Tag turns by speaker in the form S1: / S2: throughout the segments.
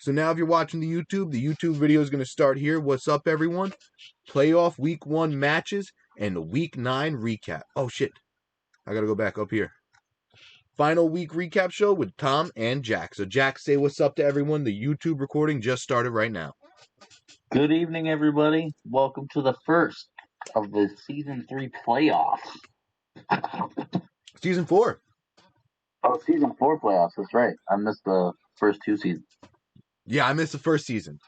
S1: So now if you're watching the YouTube video is going to start here. What's up, everyone? Playoff Week 1 matches and the Week 9 recap. Oh, shit. I got to go back up here. Final week recap show with Tom and Jack. So, Jack, say what's up to everyone. The YouTube recording just started right now.
S2: Good evening, everybody. Welcome to the first of the Season 3 playoffs.
S1: Season 4.
S2: Oh, Season 4 playoffs. That's right. I missed the first two seasons.
S1: Yeah, I missed the first season.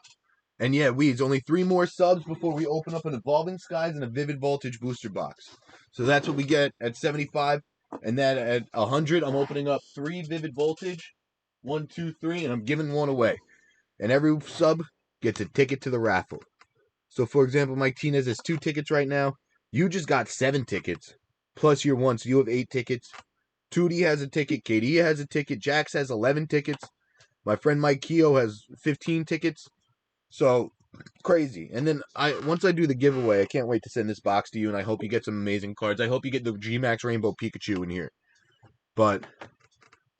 S1: And yeah, Wheeze, only 3 more subs before we open up an Evolving Skies and a Vivid Voltage booster box. So that's what we get at 75. And then at 100, I'm opening up 3 Vivid Voltage. 1, 2, 3, and I'm giving one away. And every sub gets a ticket to the raffle. So, for example, Mike Tinez has 2 tickets right now. You just got 7 tickets, plus your 1, so you have 8 tickets. Tootie has a ticket. KD has a ticket. Jax has 11 tickets. My friend Mike Keogh has 15 tickets. So, crazy. And then once I do the giveaway, I can't wait to send this box to you, and I hope you get some amazing cards. I hope you get the G-Max Rainbow Pikachu in here. But,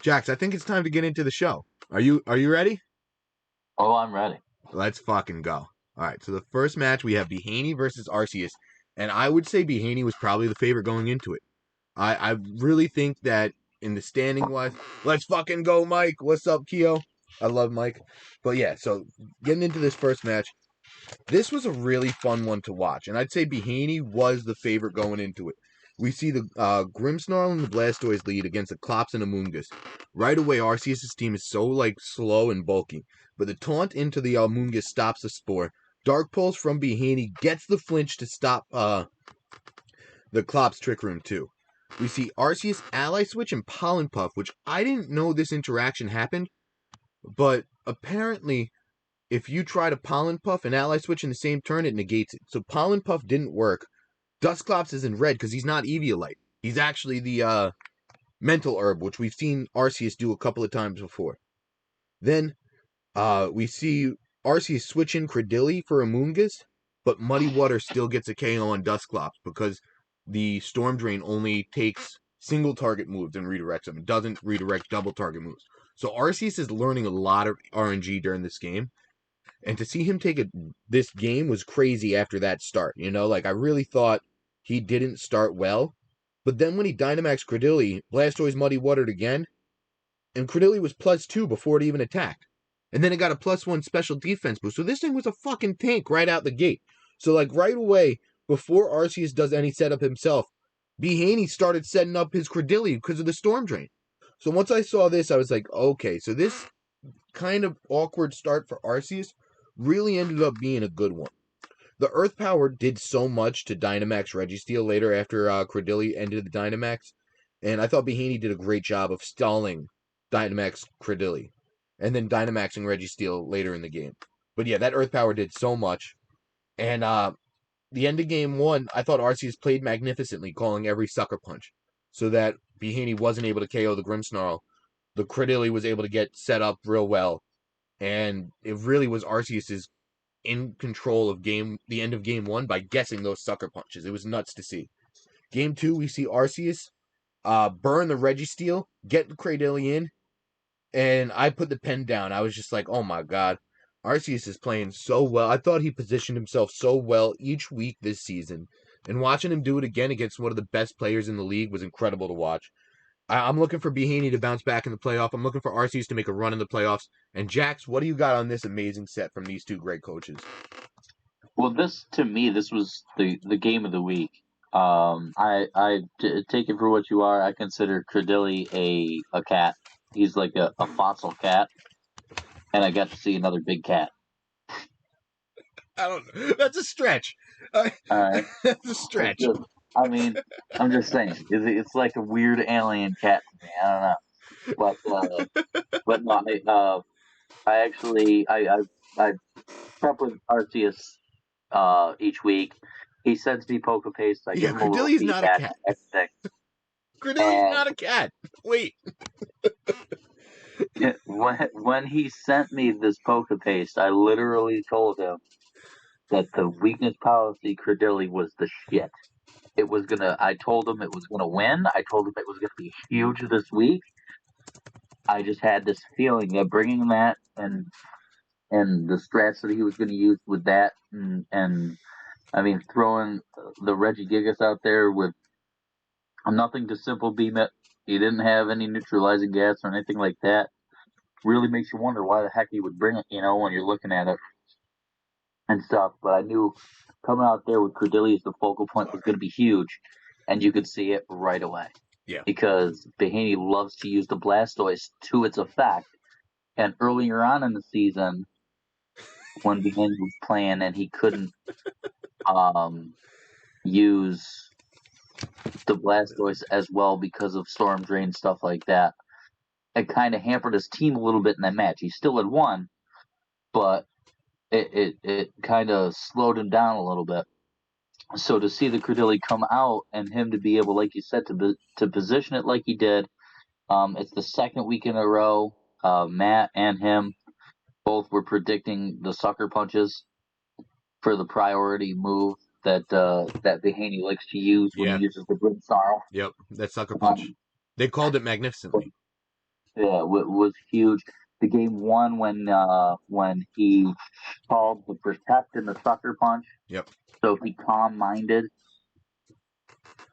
S1: Jax, I think it's time to get into the show. Are you ready?
S2: Oh, I'm ready.
S1: Let's fucking go. All right, so the first match, we have Bihini versus Arceus. And I would say Bihini was probably the favorite going into it. I really think that in the standing-wise... Let's fucking go, Mike. What's up, Keo? I love Mike. But yeah, so getting into this first match, this was a really fun one to watch. And I'd say Bihini was the favorite going into it. We see the Grimmsnarl and the Blastoise lead against the Klops and Amoonguss. Right away, Arceus' team is so slow and bulky. But the taunt into the Amoonguss stops the Spore. Dark Pulse from Bihini gets the flinch to stop the Klops Trick Room too. We see Arceus Ally Switch and Pollen Puff, which I didn't know this interaction happened. But apparently, if you try to Pollen Puff and Ally Switch in the same turn, it negates it. So Pollen Puff didn't work. Dusclops is in red because he's not Eviolite. He's actually the Mental Herb, which we've seen Arceus do a couple of times before. Then we see Arceus switch in Credilli for Amoonguss, but Muddy Water still gets a KO on Dusclops because the Storm Drain only takes single target moves and redirects them. It doesn't redirect double target moves. So Arceus is learning a lot of RNG during this game. And to see him take this game was crazy after that start. You know, I really thought he didn't start well. But then when he Dynamaxed Credilli, Blastoise Muddy Watered again. And Credilli was +2 before it even attacked. And then it got a +1 special defense boost. So this thing was a fucking tank right out the gate. So right away, before Arceus does any setup himself, Bihini started setting up his Credilli because of the Storm Drain. So once I saw this, I was like, okay, so this kind of awkward start for Arceus really ended up being a good one. The Earth Power did so much to Dynamax Registeel later after Credilli ended the Dynamax. And I thought Bihini did a great job of stalling Dynamax Credilli. And then Dynamaxing Registeel later in the game. But yeah, that Earth Power did so much. And the end of game 1, I thought Arceus played magnificently, calling every sucker punch. So that Bihini wasn't able to KO the Grimmsnarl. The Credilli was able to get set up real well. And it really was Arceus's in control of the end of game 1 by guessing those sucker punches. It was nuts to see. Game 2, we see Arceus burn the Registeel, get the Credilli in, and I put the pen down. I was just like, oh my god. Arceus is playing so well. I thought he positioned himself so well each week this season. And watching him do it again against one of the best players in the league was incredible to watch. I'm looking for Bihini to bounce back in the playoff. I'm looking for Arceus to make a run in the playoffs. And Jax, what do you got on this amazing set from these two great coaches?
S2: Well, to me, this was the game of the week. Take it for what you are. I consider Credilli a cat. He's like a fossil cat, and I got to see another big cat.
S1: I don't. That's a stretch.
S2: All right,
S1: that's a stretch.
S2: I mean, I'm just saying, it's like a weird alien cat to me. I don't know, but no, I actually I prep with Arceus each week. He sends me Poke Paste. I give him a little
S1: Credilli's not a cat. Credilli's not a cat. Wait.
S2: When he sent me this Poke Paste, I literally told him that the weakness policy Credilli was the shit. I told him it was gonna win. I told him it was gonna be huge this week. I just had this feeling that bringing that and and the strats that he was going to use with that, and I mean throwing the Regigigas out there with nothing to simple beam it. He didn't have any neutralizing gas or anything like that. Really makes you wonder why the heck he would bring it, when you're looking at it and stuff. But I knew coming out there with Cordeli as the focal point was going to be huge, and you could see it right away.
S1: Yeah.
S2: Because Bihini loves to use the Blastoise to its effect. And earlier on in the season, when Bihini was playing and he couldn't use the Blastoise as well because of Storm Drain, stuff like that, it kind of hampered his team a little bit in that match. He still had won, but it kind of slowed him down a little bit. So to see the Cordeli come out and him to be able, like you said, to position it like he did, it's the second week in a row. Matt and him both were predicting the sucker punches for the priority move that Bihini likes to use when he uses the Grim Snarl.
S1: Yep, that sucker punch. They called it magnificently.
S2: Yeah, it was huge. The game one when he called the protect and the sucker punch.
S1: Yep.
S2: So he calm-minded,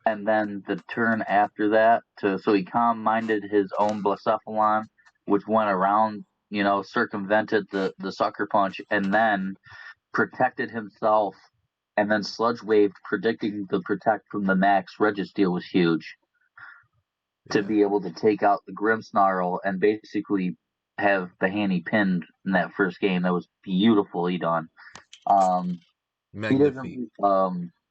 S2: and then the turn after that, so he calm-minded his own Blacephalon, which went around, circumvented the sucker punch, and then protected himself, and then Sludge Wave predicting the protect from the max Registeel was huge. Yeah. To be able to take out the Grimmsnarl and basically have Bihini pinned in that first game, that was beautifully done.
S1: Magnificent.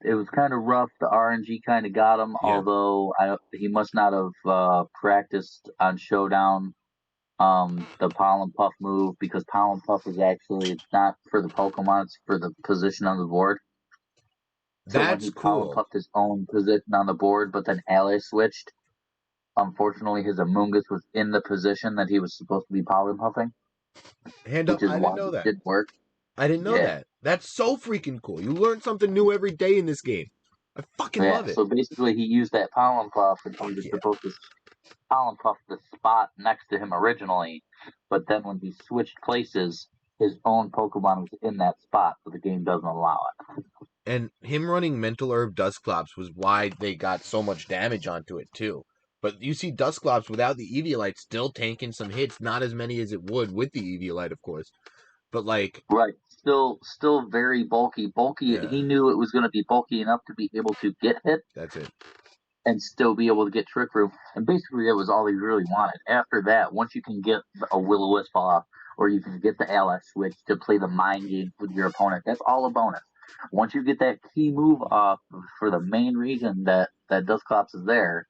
S2: It was kind of rough. The RNG kind of got him, although he must not have practiced on Showdown the Pollen Puff move, because Pollen Puff is actually, it's not for the Pokemon, it's for the position on the board. So
S1: That's
S2: when he
S1: cool.
S2: Pollen Puffed his own position on the board, but then Ally switched, unfortunately his Amoonguss was in the position that he was supposed to be Pollen Puffing.
S1: Hand up, I didn't know that.
S2: It didn't work.
S1: I didn't know that. That's so freaking cool. You learn something new every day in this game. I fucking love it.
S2: So basically he used that Pollen Puff, and he was supposed to Pollen Puff the spot next to him originally, but then when he switched places, his own Pokemon was in that spot, so the game doesn't allow it.
S1: And him running Mental Herb Dusclops was why they got so much damage onto it, too. But you see Dusclops without the Eviolite still tanking some hits, not as many as it would with the Eviolite, of course. But like...
S2: Right, still very bulky. Yeah. He knew it was going to be bulky enough to be able to get hit.
S1: That's it.
S2: And still be able to get Trick Room. And basically that was all he really wanted. After that, once you can get a Will-O-Wisp off, or you can get the Ally switch to play the mind game with your opponent, that's all a bonus. Once you get that key move off for the main reason that Dusclops is there,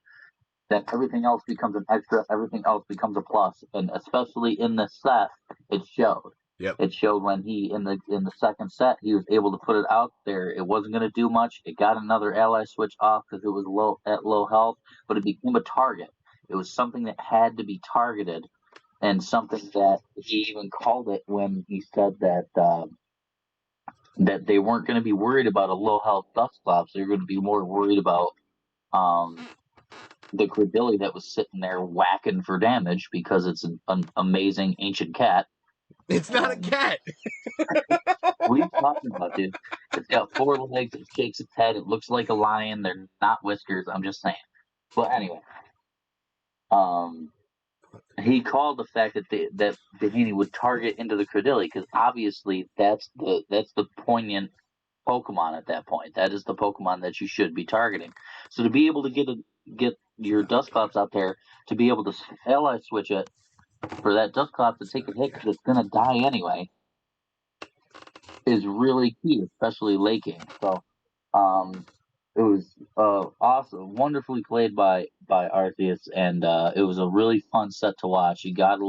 S2: then everything else becomes an extra, everything else becomes a plus. And especially in this set, it showed.
S1: Yep.
S2: It showed when he in the second set he was able to put it out there. It wasn't going to do much. It got another Ally switch off because it was low health, but it became a target. It was something that had to be targeted, and something that he even called it when he said that that they weren't going to be worried about a low health Dusclops. They were going to be more worried about the Cordeli that was sitting there whacking for damage, because it's an amazing ancient cat.
S1: It's not a cat.
S2: What are you talking about, dude? It's got 4 legs. It shakes its head. It looks like a lion. They're not whiskers. I'm just saying. But anyway, he called the fact that Bihini would target into the Cordeli, because obviously that's the poignant Pokemon at that point. That is the Pokemon that you should be targeting. So to be able to get your Dusclops out there, to be able to Ally switch it for that Dusclops to take a hit because it's going to die anyway, is really key, especially late game. So it was awesome, wonderfully played by Arceus, and it was a really fun set to watch. You got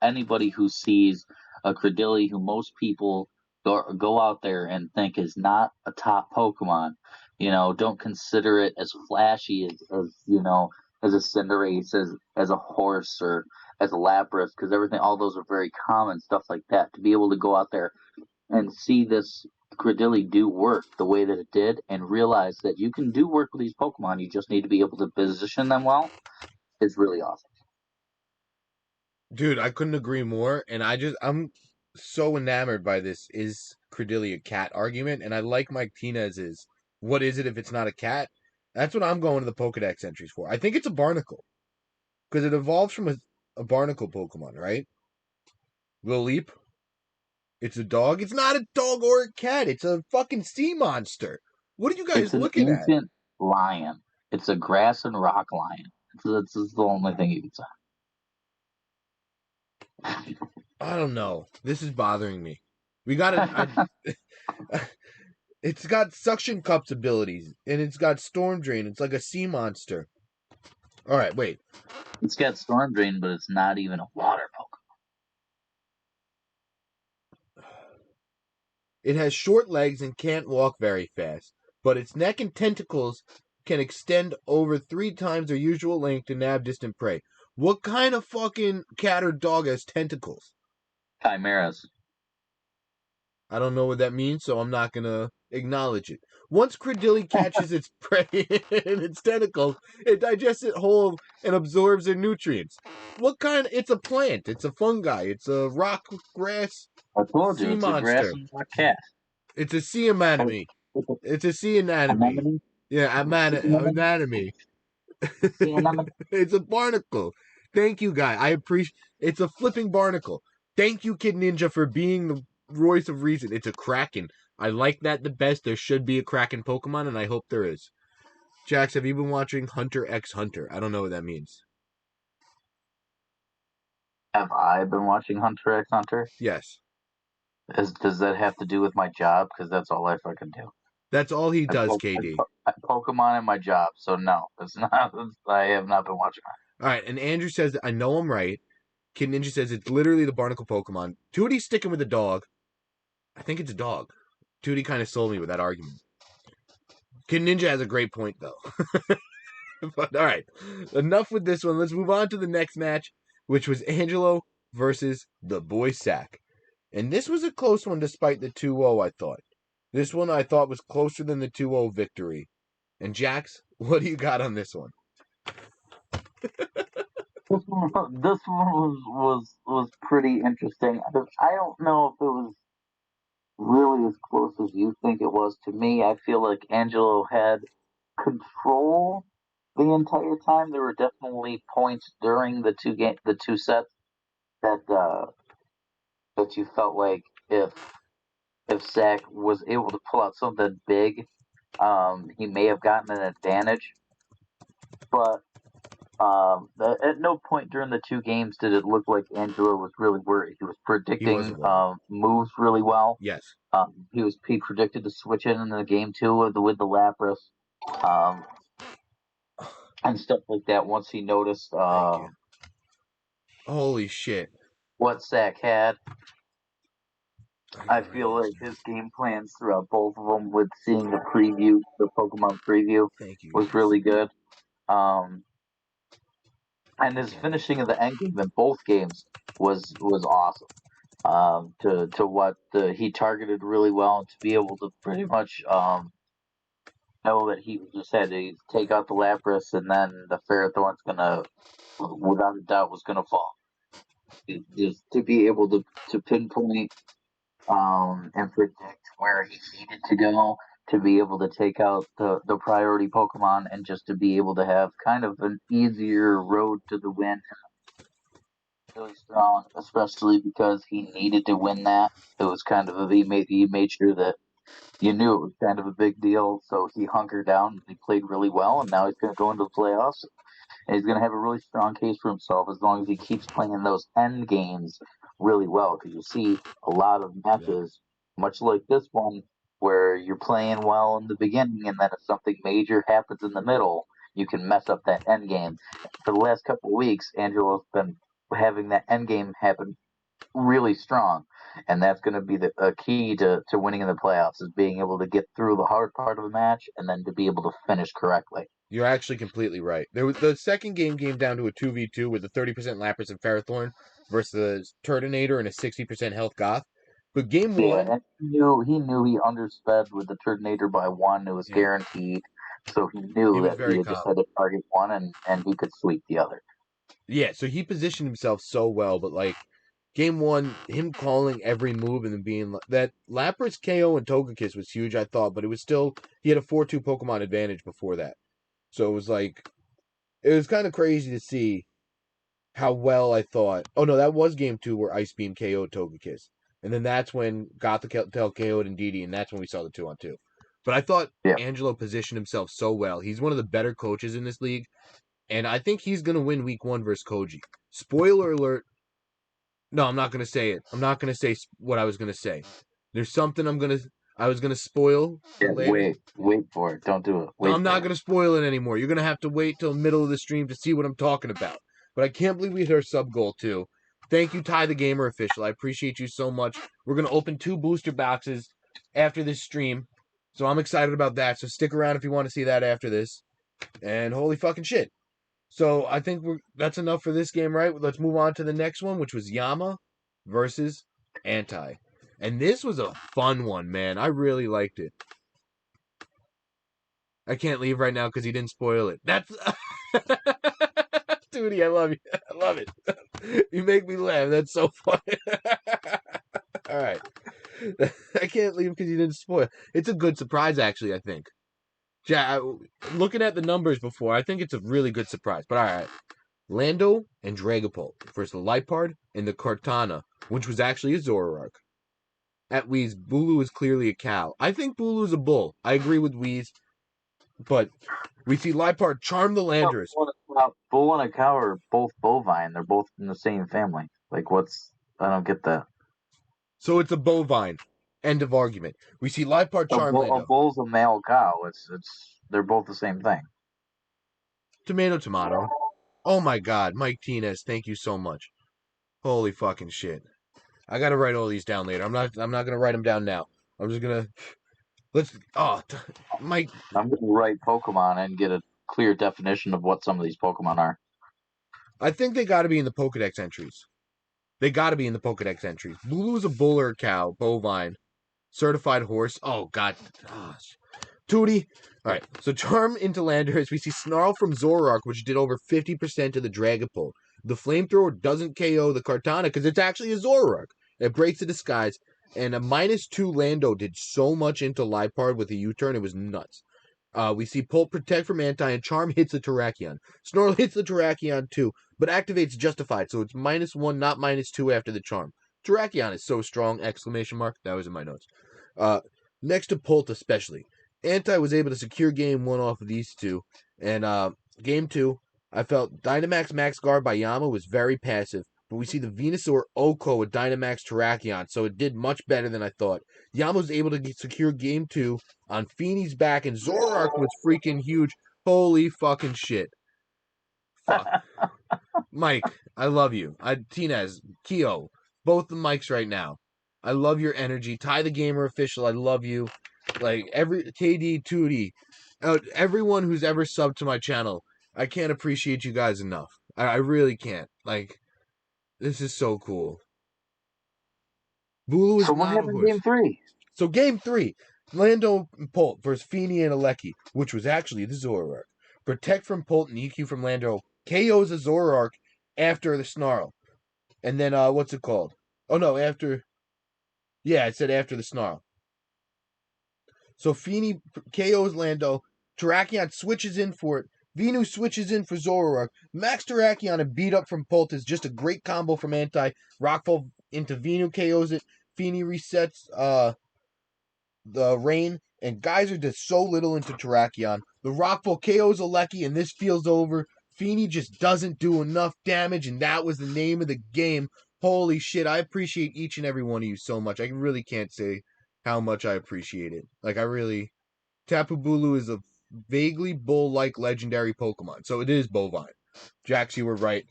S2: anybody who sees a Cordeli, who most people go out there and think is not a top Pokemon, don't consider it as flashy as as a Cinderace, as a horse, or as a Lapras, because all those are very common, stuff like that. To be able to go out there and see this Cordeli do work the way that it did, and realize that you can do work with these Pokemon, you just need to be able to position them well, is really awesome.
S1: Dude, I couldn't agree more, and so enamored by this is Credillia a cat argument, and I like Mike Tinez's what is it if it's not a cat? That's what I'm going to the Pokedex entries for. I think it's a barnacle because it evolves from a barnacle Pokemon, right? Leap. It's a dog. It's not a dog or a cat. It's a fucking sea monster. What are you guys
S2: It's an
S1: looking at?
S2: ancient lion. It's a grass and rock lion. That's the only thing you can say.
S1: I don't know. This is bothering me. We got it's got suction cups abilities, and it's got storm drain. It's like a sea monster. All right, wait.
S2: It's got storm drain, but it's not even a water
S1: It has short legs and can't walk very fast, but its neck and tentacles can extend over 3 times their usual length to nab distant prey. What kind of fucking cat or dog has tentacles?
S2: Pokemon. Chimeras.
S1: I don't know what that means, so I'm not gonna acknowledge it. Once Credilli catches its prey in its tentacles, it digests it whole and absorbs their nutrients. What kind? It's a plant. It's a fungi. It's a rock grass
S2: I told you,
S1: sea
S2: it's a grass
S1: monster.
S2: and rock cat.
S1: It's a sea anemone. It's a sea anatomy.
S2: Anemone?
S1: Yeah,
S2: Anemone?
S1: anatomy.
S2: Sea anemone?
S1: It's a barnacle. Thank you, guy. I appreciate. It's a flipping barnacle. Thank you, Kid Ninja, for being the voice of reason. It's a kraken. I like that the best. There should be a kraken Pokemon, and I hope there is. Jax, have you been watching Hunter x Hunter? I don't know what that means.
S2: Have I been watching Hunter x Hunter?
S1: Yes,
S2: Does that have to do with my job? Because that's all I fucking do.
S1: that's all he
S2: I,
S1: does,
S2: po- I,
S1: KD.
S2: po- I Pokemon in my job, so no, it's not. I have not been watching it.
S1: All right, and Andrew says I know I'm right. Kid Ninja says it's literally the barnacle Pokemon. Tootie sticking with the dog. I think it's a dog. Tootie kind of sold me with that argument. Kid Ninja has a great point, though. But all right, enough with this one. Let's move on to the next match, which was Angelo versus the Boy Sack. And this was a close one despite the 2-0, I thought. This one I thought was closer than the 2-0 victory. And Jax, what do you got on this one?
S2: This one was pretty interesting. I don't know if it was really as close as you think it was. To me, I feel like Angelo had control the entire time. There were definitely points during the two sets that that you felt like if Zach was able to pull out something big, he may have gotten an advantage. But at no point during the two games did it look like Angelo was really worried. He was
S1: He
S2: predicting
S1: wasn't worried.
S2: moves really well.
S1: Yes.
S2: He predicted to switch in the game two with the Lapras, um, and stuff like that. Once he noticed
S1: Thank you. Holy shit.
S2: what Zach had, I
S1: gotta write
S2: feel
S1: this
S2: like
S1: down.
S2: his game plans throughout both of them, with seeing the Pokemon preview,
S1: Thank you,
S2: was
S1: guys.
S2: really good. Um, and his
S1: Damn it.
S2: finishing of the end game in both games was awesome. To what he targeted really well, and to be able to pretty much know that he just had to take out the Lapras, and then the Ferrothorn's gonna, without a doubt, was gonna fall. Just to be able to pinpoint and predict where he needed to go, to be able to take out the priority Pokemon, and just to be able to have kind of an easier road to the win. Really strong, especially because he needed to win that. It was kind of he made sure that you knew it was kind of a big deal, so he hunkered down and he played really well, and now he's going to go into the playoffs, and he's going to have a really strong case for himself as long as he keeps playing those end games really well. Because you see a lot of
S1: Yep.
S2: matches, much like this one, where you're playing well in the beginning, and then if something major happens in the middle, you can mess up that end game. For the last couple of weeks, Angelo's been having that end game happen really strong, and that's going to be a key to winning in the playoffs, is being able to get through the hard part of the match and then to be able to finish correctly.
S1: You're actually completely right. There was the second game came down to a 2v2 with a 30% Lapras and Ferrothorn versus Turtonator and a 60% health Goth. But game
S2: Yeah,
S1: one,
S2: and he knew he undersped with the Turtonator by one. It was
S1: yeah,
S2: guaranteed, so he
S1: he
S2: knew
S1: was
S2: that he
S1: very
S2: had just
S1: calm.
S2: had to target one, and he could sweep the other.
S1: Yeah, so he positioned himself so well, but like Game 1, him calling every move and then being like that. Lapras KO and Togekiss was huge, I thought, but it was still, he had a 4-2 Pokemon advantage before that. So it was like, it was kind of crazy to see how well I thought. Oh no, that was game 2 where Ice Beam KO'd Togekiss. And then that's when Gothitelle KO'd Indeedee, and that's when we saw the 2-on-2. But I thought Angelo positioned himself so well. He's one of the better coaches in this league, and I think he's going to win week 1 versus Koji. Spoiler alert. No, I'm not going to say it. I'm not going to say what I was going to say. There's something I was going to spoil for later.
S2: Wait for it. Don't do it.
S1: No, I'm not going to spoil it anymore. You're going to have to wait till the middle of the stream to see what I'm talking about. But I can't believe we hit our sub goal, too. Thank you, Ty the Gamer Official. I appreciate you so much. We're going to open 2 booster boxes after this stream. So I'm excited about that. So stick around if you want to see that after this. And holy fucking shit. So I think that's enough for this game, right? Let's move on to the next one, which was Yama versus Anti. And this was a fun one, man. I really liked it. I can't leave right now because he didn't spoil it. That's... Dude, I love you. I love it. You make me laugh. That's so funny. All right. I can't leave because you didn't spoil. It's a good surprise, actually, I think. Looking at the numbers before, I think it's a really good surprise. But all right. Lando and Dragapult versus the Liepard and the Kartana, which was actually a Zoroark. At Wheeze, Bulu is clearly a cow. I think Bulu is a bull. I agree with Wheeze. But we see Liepard charm the Landorus.
S2: Bull and a cow are both bovine. They're both in the same family. Like, I don't get that.
S1: So it's a bovine. End of argument. We see Liepard charm Lando.
S2: A bull's a male cow. They're both the same thing.
S1: Tomato. Oh my god, Mike Tinez, thank you so much. Holy fucking shit. I gotta write all these down later. I'm not gonna write them down now. I'm just gonna Mike.
S2: I'm gonna write Pokemon and get a clear definition of what some of these Pokemon are.
S1: I think they gotta be in the Pokedex entries. Bulu is a bull or a cow, bovine, certified horse. Oh god. Tootie. Alright, so Charm into Landorus. We see Snarl from Zoroark, which did over 50% of the Dragapult. The Flamethrower doesn't KO the Kartana because it's actually a Zoroark. It breaks the disguise. And a -2 Lando did so much into Liepard with a U-turn, it was nuts. We see Pult protect from Anti, and Charm hits the Terrakion. Snarl hits the Terrakion too, but activates Justified, so it's -1, not -2 after the Charm. Terrakion is so strong, exclamation mark. That was in my notes. Next to Pult especially. Anti was able to secure game 1 off of these two. And game 2, I felt Dynamax Max Guard by Yama was very passive. But we see the Venusaur Oko with Dynamax Terrakion, so it did much better than I thought. Yama was able to secure game 2 on Feeney's back, and Zoroark was freaking huge. Holy fucking shit. Fuck. Mike, I love you. Tinez, Keo, both the mics right now. I love your energy. Ty the Gamer Official, I love you. Like, KD, Tootie, everyone who's ever subbed to my channel, I can't appreciate you guys enough. I really can't. Like, this is so cool. Bulu is
S2: so what happened in game 3?
S1: So game 3, Lando and Pult versus Feeney and Alecki, which was actually the Zoroark. Protect from Pult and EQ from Lando. KO's a Zoroark after the Snarl. And then, what's it called? Oh, no, after... Yeah, it said after the Snarl. So Feeney KO's Lando. Terrakion switches in for it. Venu switches in for Zoroark. Max Terrakion and beat up from Pult is just a great combo from Anti. Rockfall into Venu KO's it. Feeney resets the Rain. And Geyser does so little into Terrakion. The Rockfall KO's Alecki, and this feels over. Feeney just doesn't do enough damage, and that was the name of the game. Holy shit, I appreciate each and every one of you so much. I really can't say how much I appreciate it. Like, I really... Tapu Bulu is a vaguely bull-like legendary Pokemon, so it is bovine. Jax, you were right.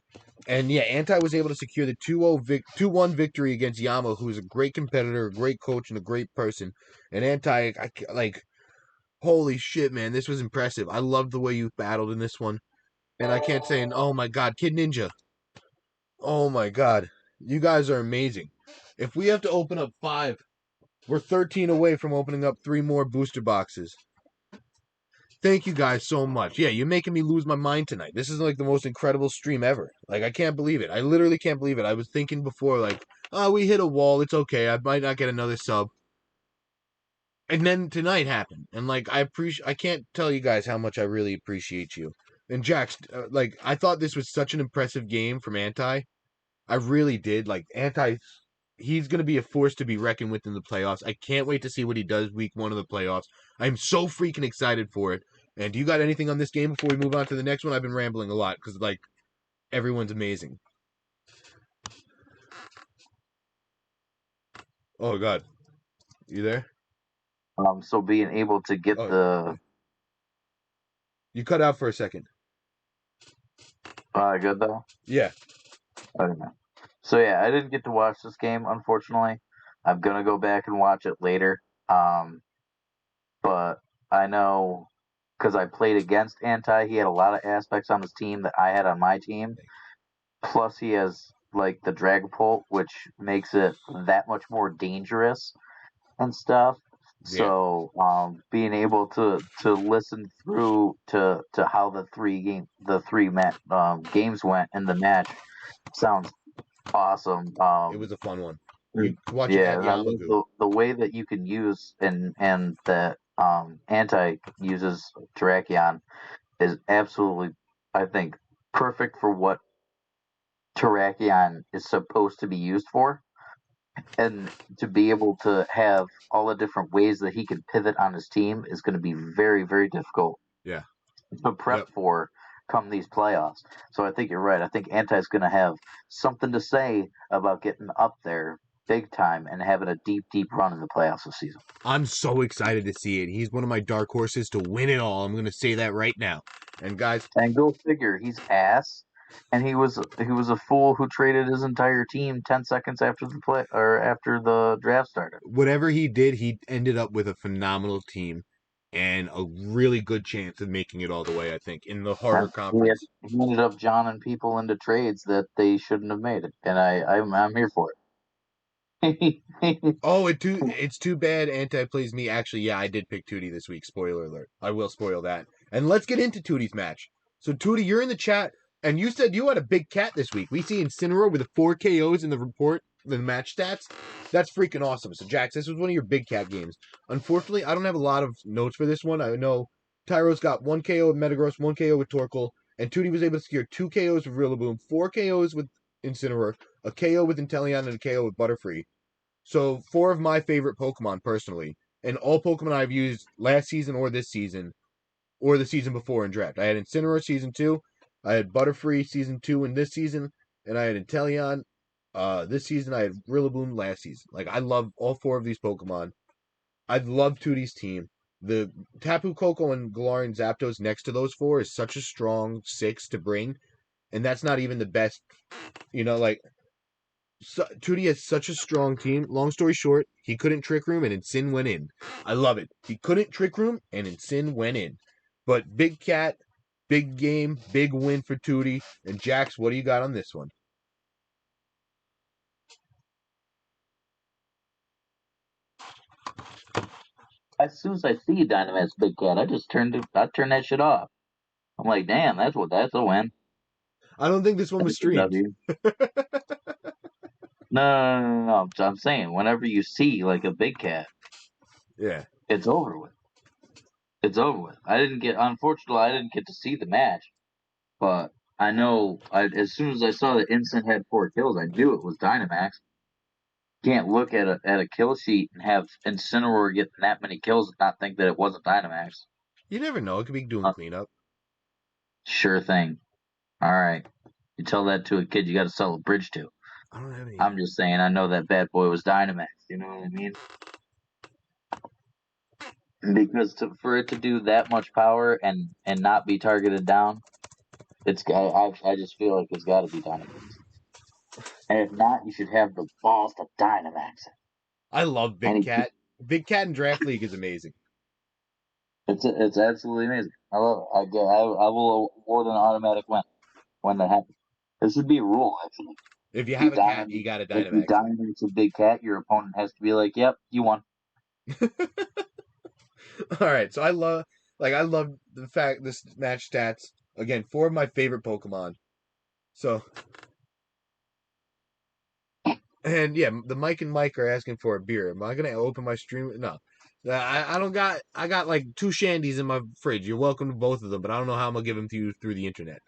S1: And yeah, Anti was able to secure the 2-1 victory against Yama, who is a great competitor, a great coach, and a great person. And Anti, holy shit, man, this was impressive. I loved the way you battled in this one. And I can't say, oh my god, Kid Ninja. Oh my god. You guys are amazing. If we have to open up 5, we're 13 away from opening up 3 more booster boxes. Thank you guys so much. Yeah, you're making me lose my mind tonight. This is like the most incredible stream ever. Like, I can't believe it. I literally can't believe it. I was thinking before, like, we hit a wall. It's okay. I might not get another sub. And then tonight happened, and like I can't tell you guys how much I really appreciate you. And Jax, like I thought this was such an impressive game from Anti. I really did. Like Anti, he's going to be a force to be reckoned with in the playoffs. I can't wait to see what he does week 1 of the playoffs. I'm so freaking excited for it. And do you got anything on this game before we move on to the next one? I've been rambling a lot because like everyone's amazing. Oh God, you there?
S2: So being able to get
S1: Oh,
S2: the
S1: you cut out for a second.
S2: good though.
S1: Yeah.
S2: I don't know. So yeah, I didn't get to watch this game, unfortunately. I'm gonna go back and watch it later. But I know because I played against Anti, he had a lot of aspects on his team that I had on my team. Plus, he has like the Dragapult, which makes it that much more dangerous and stuff.
S1: Yeah.
S2: So, being able to listen through to how the games went in the match sounds awesome.
S1: It was a fun one. You watching
S2: Yeah,
S1: that
S2: and I
S1: Yama
S2: love
S1: goo.
S2: the way that you can use and that Anti uses Terrakion is absolutely, I think, perfect for what Terrakion is supposed to be used for. And to be able to have all the different ways that he can pivot on his team is going to be very, very difficult
S1: Yeah.
S2: to prep
S1: Yep.
S2: for come these playoffs. So I think you're right. I think Anti's going to have something to say about getting up there big time and having a deep, deep run in the playoffs this season.
S1: I'm so excited to see it. He's one of my dark horses to win it all. I'm going to say that right now. And guys,
S2: And go figure, he's ass, and he was a fool who traded his entire team 10 seconds after the play or after the draft started.
S1: whatever he did, he ended up with a phenomenal team and a really good chance of making it all the way, I think, in the harder
S2: And
S1: conference.
S2: he ended up joining people into trades that they shouldn't have made it, and I'm here for it.
S1: Oh, it's too bad Anti plays me. Actually, yeah, I did pick Tootie this week. Spoiler alert. I will spoil that. And let's get into Tootie's match. So, Tootie, you're in the chat, and you said you had a big cat this week. We see Incineroar with 4 KOs in the report, the match stats. That's freaking awesome. So, Jax, this was one of your big cat games. Unfortunately, I don't have a lot of notes for this one. I know Tyro's got 1 KO with Metagross, 1 KO with Torkoal, and Tootie was able to secure 2 KOs with Rillaboom, 4 KOs with Incineroar, a KO with Inteleon, and a KO with Butterfree. So 4 of my favorite Pokemon personally, and all Pokemon I've used last season or this season, or the season before in draft. I had Incineroar season 2, I had Butterfree season 2 in this season, and I had Inteleon this season. I had Rillaboom last season. Like I love all 4 of these Pokemon. I love Tootie's team. The Tapu Koko and Galarian Zapdos next to those 4 is such a strong 6 to bring, and that's not even the best. Like Tootie has such a strong team. Long story short, he couldn't trick room and Incin went in. I love it. He couldn't trick room and Incin went in. But big cat, big game, big win for Tootie. And Jax, what do you got on this one?
S2: As soon as I see a Dynamax Big Cat, I turn that shit off. I'm like, damn, that's a win.
S1: I don't think this one was
S2: That's a
S1: streamed.
S2: W. No. I'm saying whenever you see like a big cat,
S1: Yeah.
S2: it's over with. It's over with. Unfortunately, I didn't get to see the match, but I know as soon as I saw that Instant had 4 kills, I knew it was Dynamax. Can't look at a kill sheet and have Incineroar get that many kills and not think that it wasn't Dynamax.
S1: You never know. It could be doing
S2: Uh,
S1: cleanup.
S2: sure thing. All right. You tell that to a kid you got to sell a bridge to.
S1: I don't have any.
S2: I'm just saying, I know that bad boy was Dynamax. You know what I mean? Because for it to do that much power and not be targeted down, I just feel like it's got to be Dynamax. And if not, you should have the balls to Dynamax it.
S1: I love
S2: And
S1: Big Cat. Big Cat in Draft League is amazing.
S2: it's absolutely amazing. I love it. I will award an automatic win when that happens. This should be a rule actually.
S1: If you
S2: If you
S1: have a cat,
S2: Dynamax,
S1: you got a
S2: if you
S1: Dynamax
S2: Dynamax a big cat, your opponent has to be like, "Yep, you won."
S1: it. All right. So I love the fact this match stats. Again, 4 of my favorite Pokemon. So And yeah, the Mike and Mike are asking for a beer. Am I gonna open my stream? No. I don't got. I got like 2 shandies in my fridge. You're welcome to both of them, but I don't know how I'm gonna give them to you through the internet.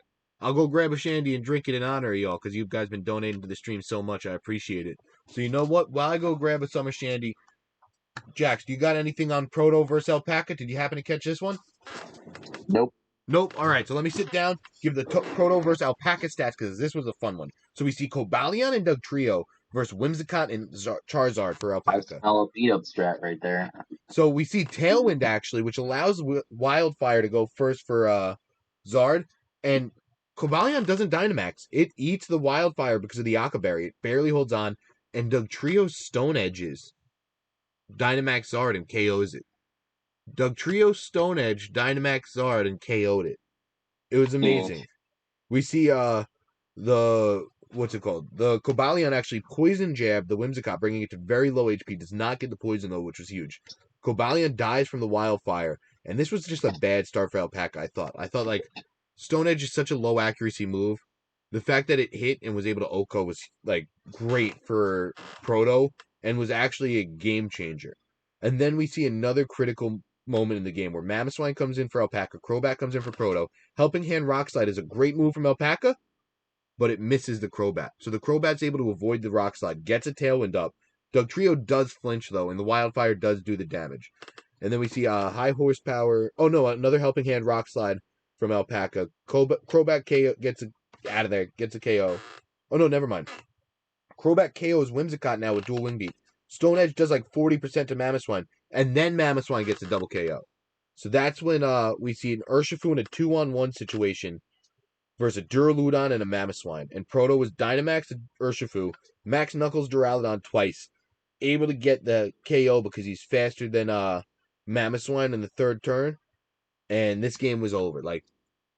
S1: I'll go grab a shandy and drink it in honor of y'all because you guys been donating to the stream so much. I appreciate it. So you know what? While I go grab a summer shandy, Jax, do you got anything on Proto versus Alpaca? Did you happen to catch this one?
S2: Nope.
S1: Nope. All right, so let me sit down, give the Proto versus Alpaca stats because this was a fun one. So we see Cobalion and Doug Trio versus Whimsicott and Charizard for
S2: I
S1: Alpaca.
S2: smell a beat up strat right there.
S1: So we see Tailwind actually, which allows Wildfire to go first for Zard, and Cobalion doesn't Dynamax. It eats the Wildfire because of the Aqua Berry. It barely holds on, and Doug Trio's Stone Edges Dynamax Zard and KOs it. Doug Trio Stone Edge Dynamax Zard and KO'd it. It was
S2: Yeah.
S1: amazing. We see the what's it called? The Cobalion actually poison jab the Whimsicott, bringing it to very low HP. Does not get the poison though, which was huge. Cobalion dies from the wildfire, and this was just a bad start for Alpaca. I thought like Stone Edge is such a low accuracy move. The fact that it hit and was able to OHKO was like great for Proto and was actually a game changer. And then we see another critical moment in the game where Mamoswine comes in for Alpaca, Crobat comes in for Proto. Helping Hand Rock Slide is a great move from Alpaca, but it misses the Crobat. So the Crobat's able to avoid the Rock Slide, gets a Tailwind up. Doug Trio does flinch though, and the Wildfire does do the damage. And then we see high horsepower. Oh no, another Helping Hand Rock Slide from Alpaca. Crobat KO gets out of there, gets a KO. Oh no, never mind. Crobat KOs Whimsicott now with dual wing beat. Stone Edge does like 40% to Mamoswine, and then Mamoswine gets a double KO. So that's when we see an Urshifu in a 2-on-1 situation versus a Duraludon and a Mamoswine. And Proto was Dynamax Urshifu, Max Knuckles Duraludon twice, able to get the KO because he's faster than Mamoswine in the third turn. And this game was over. Like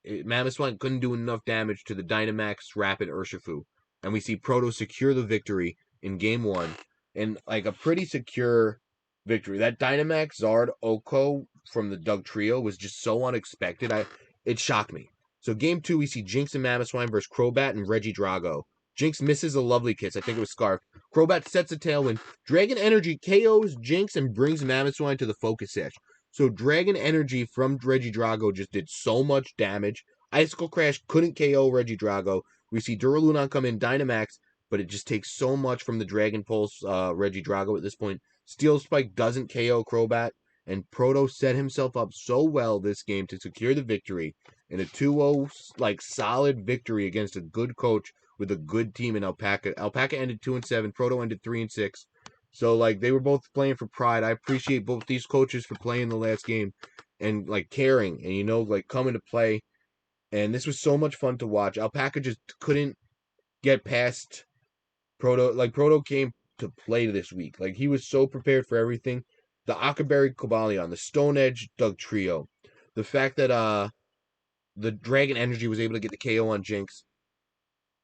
S1: Mamoswine couldn't do enough damage to the Dynamax Rapid Urshifu. And we see Proto secure the victory in game 1. And like a pretty secure victory. That Dynamax Zard OHKO from the Doug Trio was just so unexpected. It shocked me. So game 2, we see Jinx and Mamoswine versus Crobat and Regidrago. Jinx misses a lovely kiss. I think it was Scarf. Crobat sets a tailwind. Dragon Energy KOs Jinx and brings Mamoswine to the focus edge. So Dragon Energy from Regidrago just did so much damage. Icicle Crash couldn't KO Regidrago. We see Duraludon come in Dynamax, but it just takes so much from the Dragon Pulse Regidrago at this point. Steel Spike doesn't KO Crobat, and Proto set himself up so well this game to secure the victory in a 2-0 like solid victory against a good coach with a good team in Alpaca. Alpaca ended 2-7, Proto ended 3-6. So like they were both playing for pride. I appreciate both these coaches for playing the last game and like caring and like coming to play. And this was so much fun to watch. Alpaca just couldn't get past Proto. Like Proto came to play this week. Like he was so prepared for everything. The Akaberry Cobalion, the Stone Edge Doug Trio, the fact that the Dragon Energy was able to get the KO on Jinx.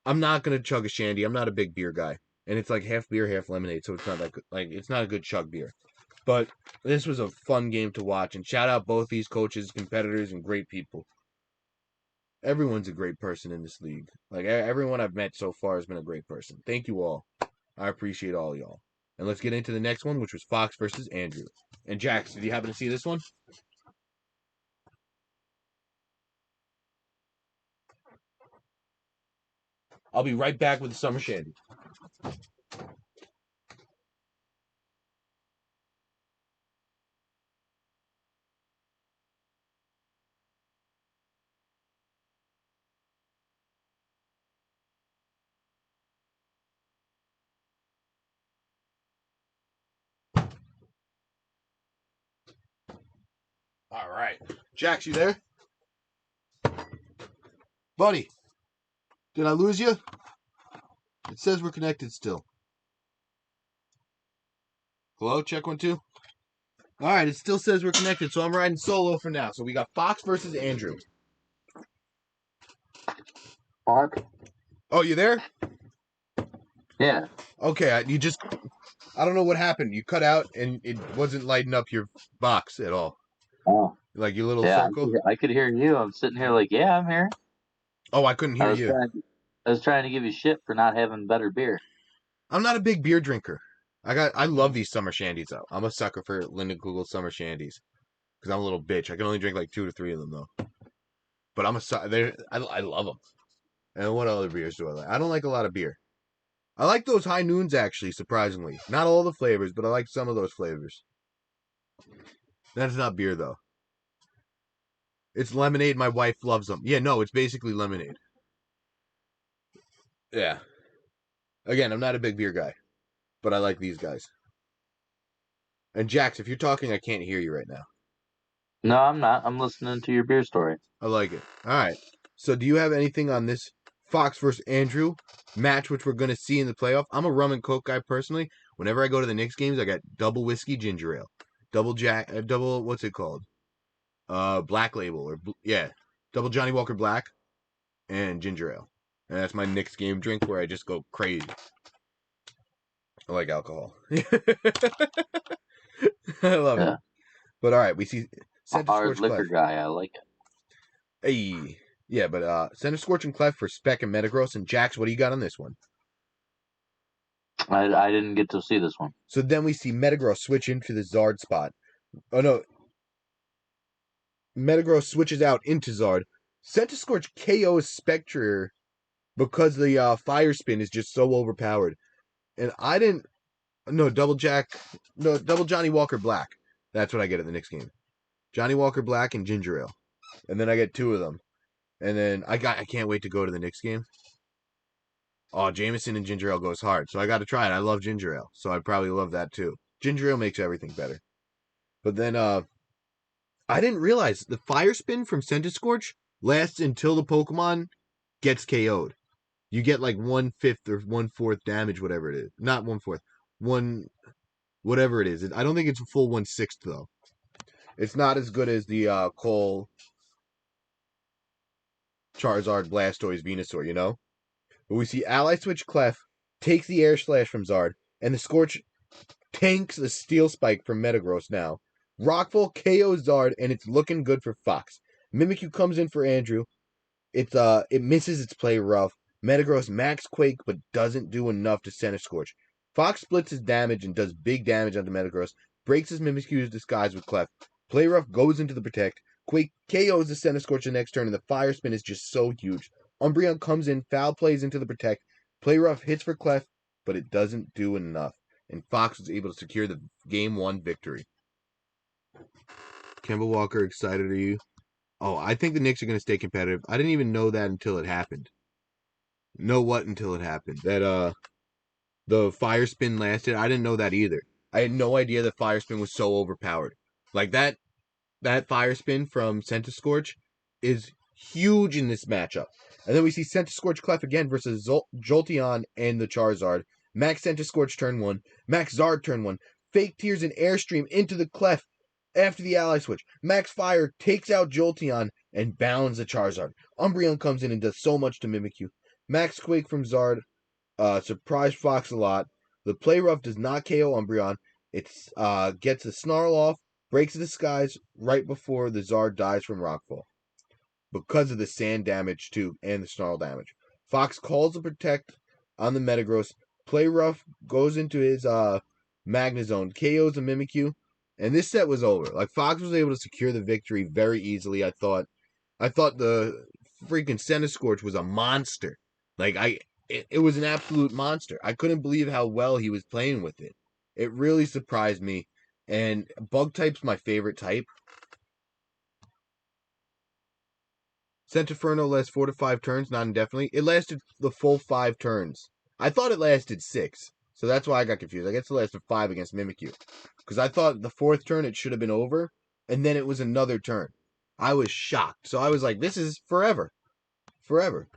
S1: I'm not gonna chug a shandy. I'm not a big beer guy, and it's like half beer, half lemonade, so it's not that good. Like it's not a good chug beer. But this was a fun game to watch, and shout out both these coaches, competitors, and great people. Everyone's a great person in this league. Like everyone I've met so far has been a great person. Thank you all. I appreciate all y'all. And let's get into the next one, which was Fox versus Andrew. And Jax, did you happen to see this one? I'll be right back with the summer shandy. All right. Jax, you there? Buddy, did I lose you? It says we're connected still. Hello, check 1 2. All right, it still says we're connected, so I'm riding solo for now. So we got Fox versus Andrew.
S2: Mark?
S1: Oh, you there?
S2: Yeah.
S1: Okay, I don't know what happened. You cut out and it wasn't lighting up your box at all.
S2: Oh.
S1: Like your little
S2: Yeah,
S1: circle.
S2: I could hear you. I'm sitting here like, yeah, I'm here.
S1: Oh, I couldn't hear you.
S2: I was trying to give you shit for not having better beer.
S1: I'm not a big beer drinker. I love these summer shandies though. I'm a sucker for Linden Kugel summer shandies because I'm a little bitch. I can only drink like 2 to 3 of them though. But I love them. And what other beers do I like? I don't like a lot of beer. I like those high noons actually, surprisingly. Not all the flavors, but I like some of those flavors. That's not beer though. It's lemonade. My wife loves them. Yeah, no, it's basically lemonade. Yeah. Again, I'm not a big beer guy, but I like these guys. And Jax, if you're talking, I can't hear you right now.
S2: No, I'm not. I'm listening to your beer story.
S1: I like it. All right. So, do you have anything on this Fox versus Andrew match, which we're going to see in the playoff? I'm a rum and coke guy personally. Whenever I go to the Knicks games, I got double whiskey ginger ale, double what's it called? Black label yeah, double Johnny Walker Black and ginger ale, and that's my Knicks game drink where I just go crazy. I like alcohol. I love it.
S2: Yeah.
S1: But all right, we see Center
S2: Hard
S1: Scorch Clef.
S2: liquor guy. I like it.
S1: Hey, yeah, but Center Scorch and Clef for Spec and Metagross. And Jax, what do you got on this one?
S2: I didn't get to see this one.
S1: So then we see Metagross switch into the Zard spot. Oh no, Metagross switches out into Zard. Center Scorch KO's Spectre because the Fire Spin is just so overpowered. And I didn't. No, double Johnny Walker Black. That's what I get at the next game. Johnny Walker Black and Ginger Ale. And then I get 2 of them. And then I can't wait to go to the Knicks game. Oh, Jameson and Ginger Ale goes hard. So I got to try it. I love Ginger Ale. So I'd probably love that too. Ginger Ale makes everything better. But then I didn't realize the Fire Spin from Centiskorch lasts until the Pokemon gets KO'd. You get like 1/5 or 1/4 damage, whatever it is. Not 1/4. Whatever it is. I don't think it's a full 1/6 though. It's not as good as the Cole, Charizard, Blastoise, Venusaur, you know? But we see Ally Switch Clef takes the Air Slash from Zard, and the Scorch tanks the Steel Spike from Metagross now. Rockfall KOs Zard, and it's looking good for Fox. Mimikyu comes in for Andrew. It misses its play rough. Metagross Max Quake, but doesn't do enough to Center Scorch. Fox splits his damage and does big damage onto Metagross, breaks his Mimikyu's disguise with Clef. Play rough goes into the Protect. Quake KOs the Center Scorch the next turn, and the Fire Spin is just so huge. Umbreon comes in, foul plays into the Protect. Play rough hits for Clef, but it doesn't do enough. And Fox was able to secure the Game 1 victory. Kemba Walker, excited are you? Oh, I think the Knicks are going to stay competitive. I didn't even know that until it happened. Know what until it happened? That the Fire Spin lasted. I didn't know that either. I had no idea that Fire Spin was so overpowered. Like that Fire Spin from Centiskorch is huge in this matchup. And then we see Centiskorch Clef again versus Jolteon and the Charizard. Max Centiskorch turn 1. Max Zard turn 1. Fake Tears and Airstream into the Clef after the ally switch. Max Fire takes out Jolteon and bounds the Charizard. Umbreon comes in and does so much to Mimikyu. Max Quake from Zard surprised Fox a lot. The Play Rough does not KO Umbreon. It gets the Snarl off, breaks the disguise right before the Zard dies from Rockfall. Because of the sand damage too, and the Snarl damage. Fox calls the Protect on the Metagross. Play Rough goes into his Magnezone, KOs the Mimikyu, and this set was over. Like Fox was able to secure the victory very easily. I thought the freaking Centiskorch was a monster. Like it was an absolute monster. I couldn't believe how well he was playing with it. It really surprised me. And Bug type's my favorite type. Centinferno lasts 4 to 5 turns, not indefinitely. It lasted the full 5 turns. I thought it lasted 6. So that's why I got confused. I guess it lasted 5 against Mimikyu. Because I thought the 4th turn it should have been over. And then it was another turn. I was shocked. So I was like, this is forever. Forever.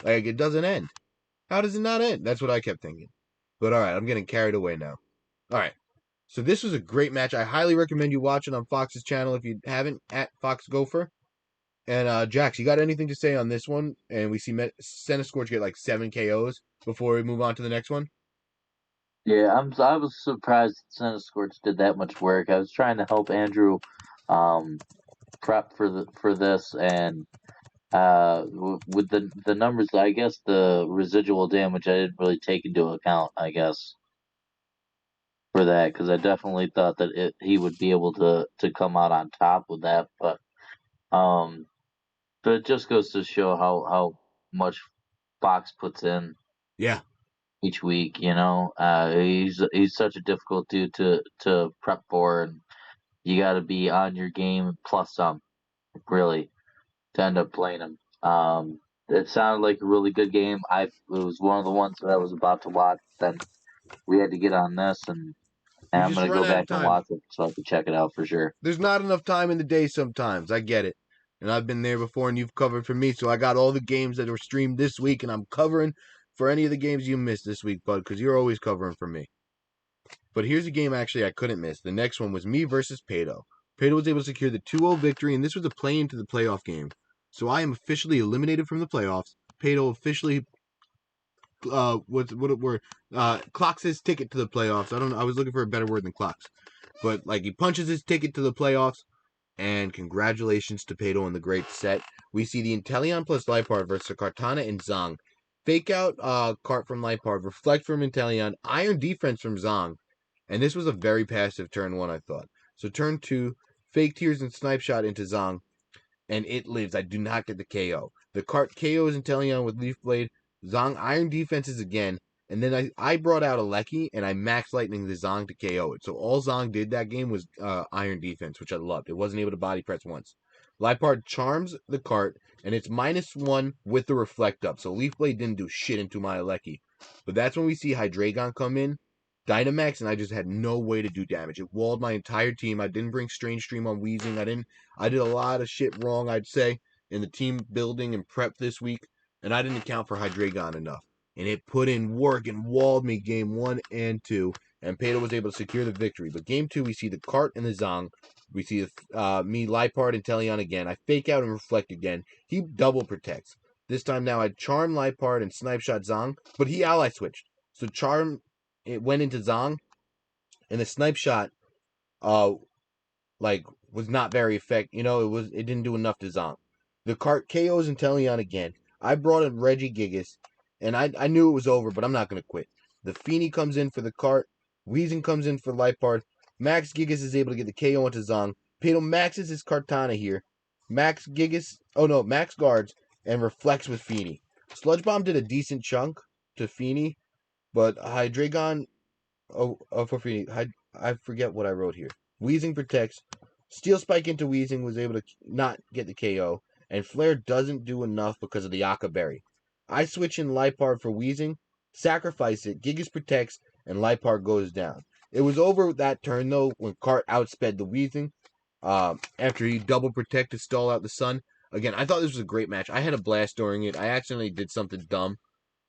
S1: Like, it doesn't end. How does it not end? That's what I kept thinking. But alright, I'm getting carried away now. Alright. So this was a great match. I highly recommend you watch it on Fox's channel if you haven't, at Fox Gopher. And Jax, you got anything to say on this one? And we see Centiskorch get like 7 KOs before we move on to the next one.
S2: Yeah, I was surprised Centiskorch did that much work. I was trying to help Andrew prep for this, and With the numbers, I guess the residual damage I didn't really take into account. I guess for that because I definitely thought that he would be able to come out on top with that, um, but it just goes to show how much Fox puts in
S1: Yeah,
S2: each week. He's such a difficult dude to prep for, and you got to be on your game plus some really to end up playing him. It sounded like a really good game. It was one of the ones that I was about to watch. Then we had to get on this, and
S1: you
S2: I'm
S1: just
S2: gonna
S1: run
S2: go
S1: out
S2: back
S1: of
S2: and
S1: time.
S2: watch it so I can check it out for sure.
S1: There's not enough time in the day sometimes. I get it. And I've been there before and you've covered for me. So I got all the games that were streamed this week and I'm covering for any of the games you missed this week, bud, because you're always covering for me. But here's a game actually I couldn't miss. The next one was me versus Pato. Pato was able to secure the 2-0 victory, and this was a play into the playoff game. So I am officially eliminated from the playoffs. Pato officially what word clocks his ticket to the playoffs. I don't know. I was looking for a better word than clocks. But like he punches his ticket to the playoffs. And congratulations to Pato on the great set. We see the Inteleon plus Lipard versus Kartana and Zong. Fake out cart from Lipard, reflect from Inteleon, iron defense from Zong. And this was a very passive turn one, I thought. So turn two, fake tears and snipe shot into Zong and it lives. I do not get the KO. The cart KOs Inteleon with Leaf Blade. Zong Iron defenses again. And then I brought out a Lecky and I max lightning the Zong to KO it. So all Zong did that game was Iron defense, which I loved. It wasn't able to body press once. Lipard charms the cart and it's -1 with the reflect up. So Leaf Blade didn't do shit into my Lecky. But that's when we see Hydreigon come in. Dynamax and I just had no way to do damage. It walled my entire team. I didn't bring Strange Stream on Wheezing. I did a lot of shit wrong, I'd say, in the team building and prep this week, and I didn't account for Hydreigon enough. And it put in work and walled me game one and two, and Pato was able to secure the victory. But game two, we see the cart and the Zong. We see me, Lipard, and Teleon again. I fake out and reflect again. He double protects. This time now I charm Lipard and snipe shot Zong, but he ally switched. So charm it went into Zong, and the snipe shot uh like was not very effective. It didn't do enough to Zonk. The cart KOs Inteleon again. I brought in Reggie Gigas, and I knew it was over, but I'm not gonna quit. The Feeny comes in for the cart. Weezing comes in for Lipard. Max Gigas is able to get the KO into Zong. Pato maxes his Kartana here. Max guards and reflects with Feeny. Sludge Bomb did a decent chunk to Feeny, but Hydreigon for Feeny. I forget what I wrote here. Wheezing protects. Steel Spike into Wheezing was able to not get the KO, and Flare doesn't do enough because of the Yaka Berry. I switch in Lipard for Wheezing, sacrifice it, Gigas protects, and Lipard goes down. It was over that turn though when Cart outsped the Wheezing after he double protected to stall out the sun. Again, I thought this was a great match. I had a blast during it. I accidentally did something dumb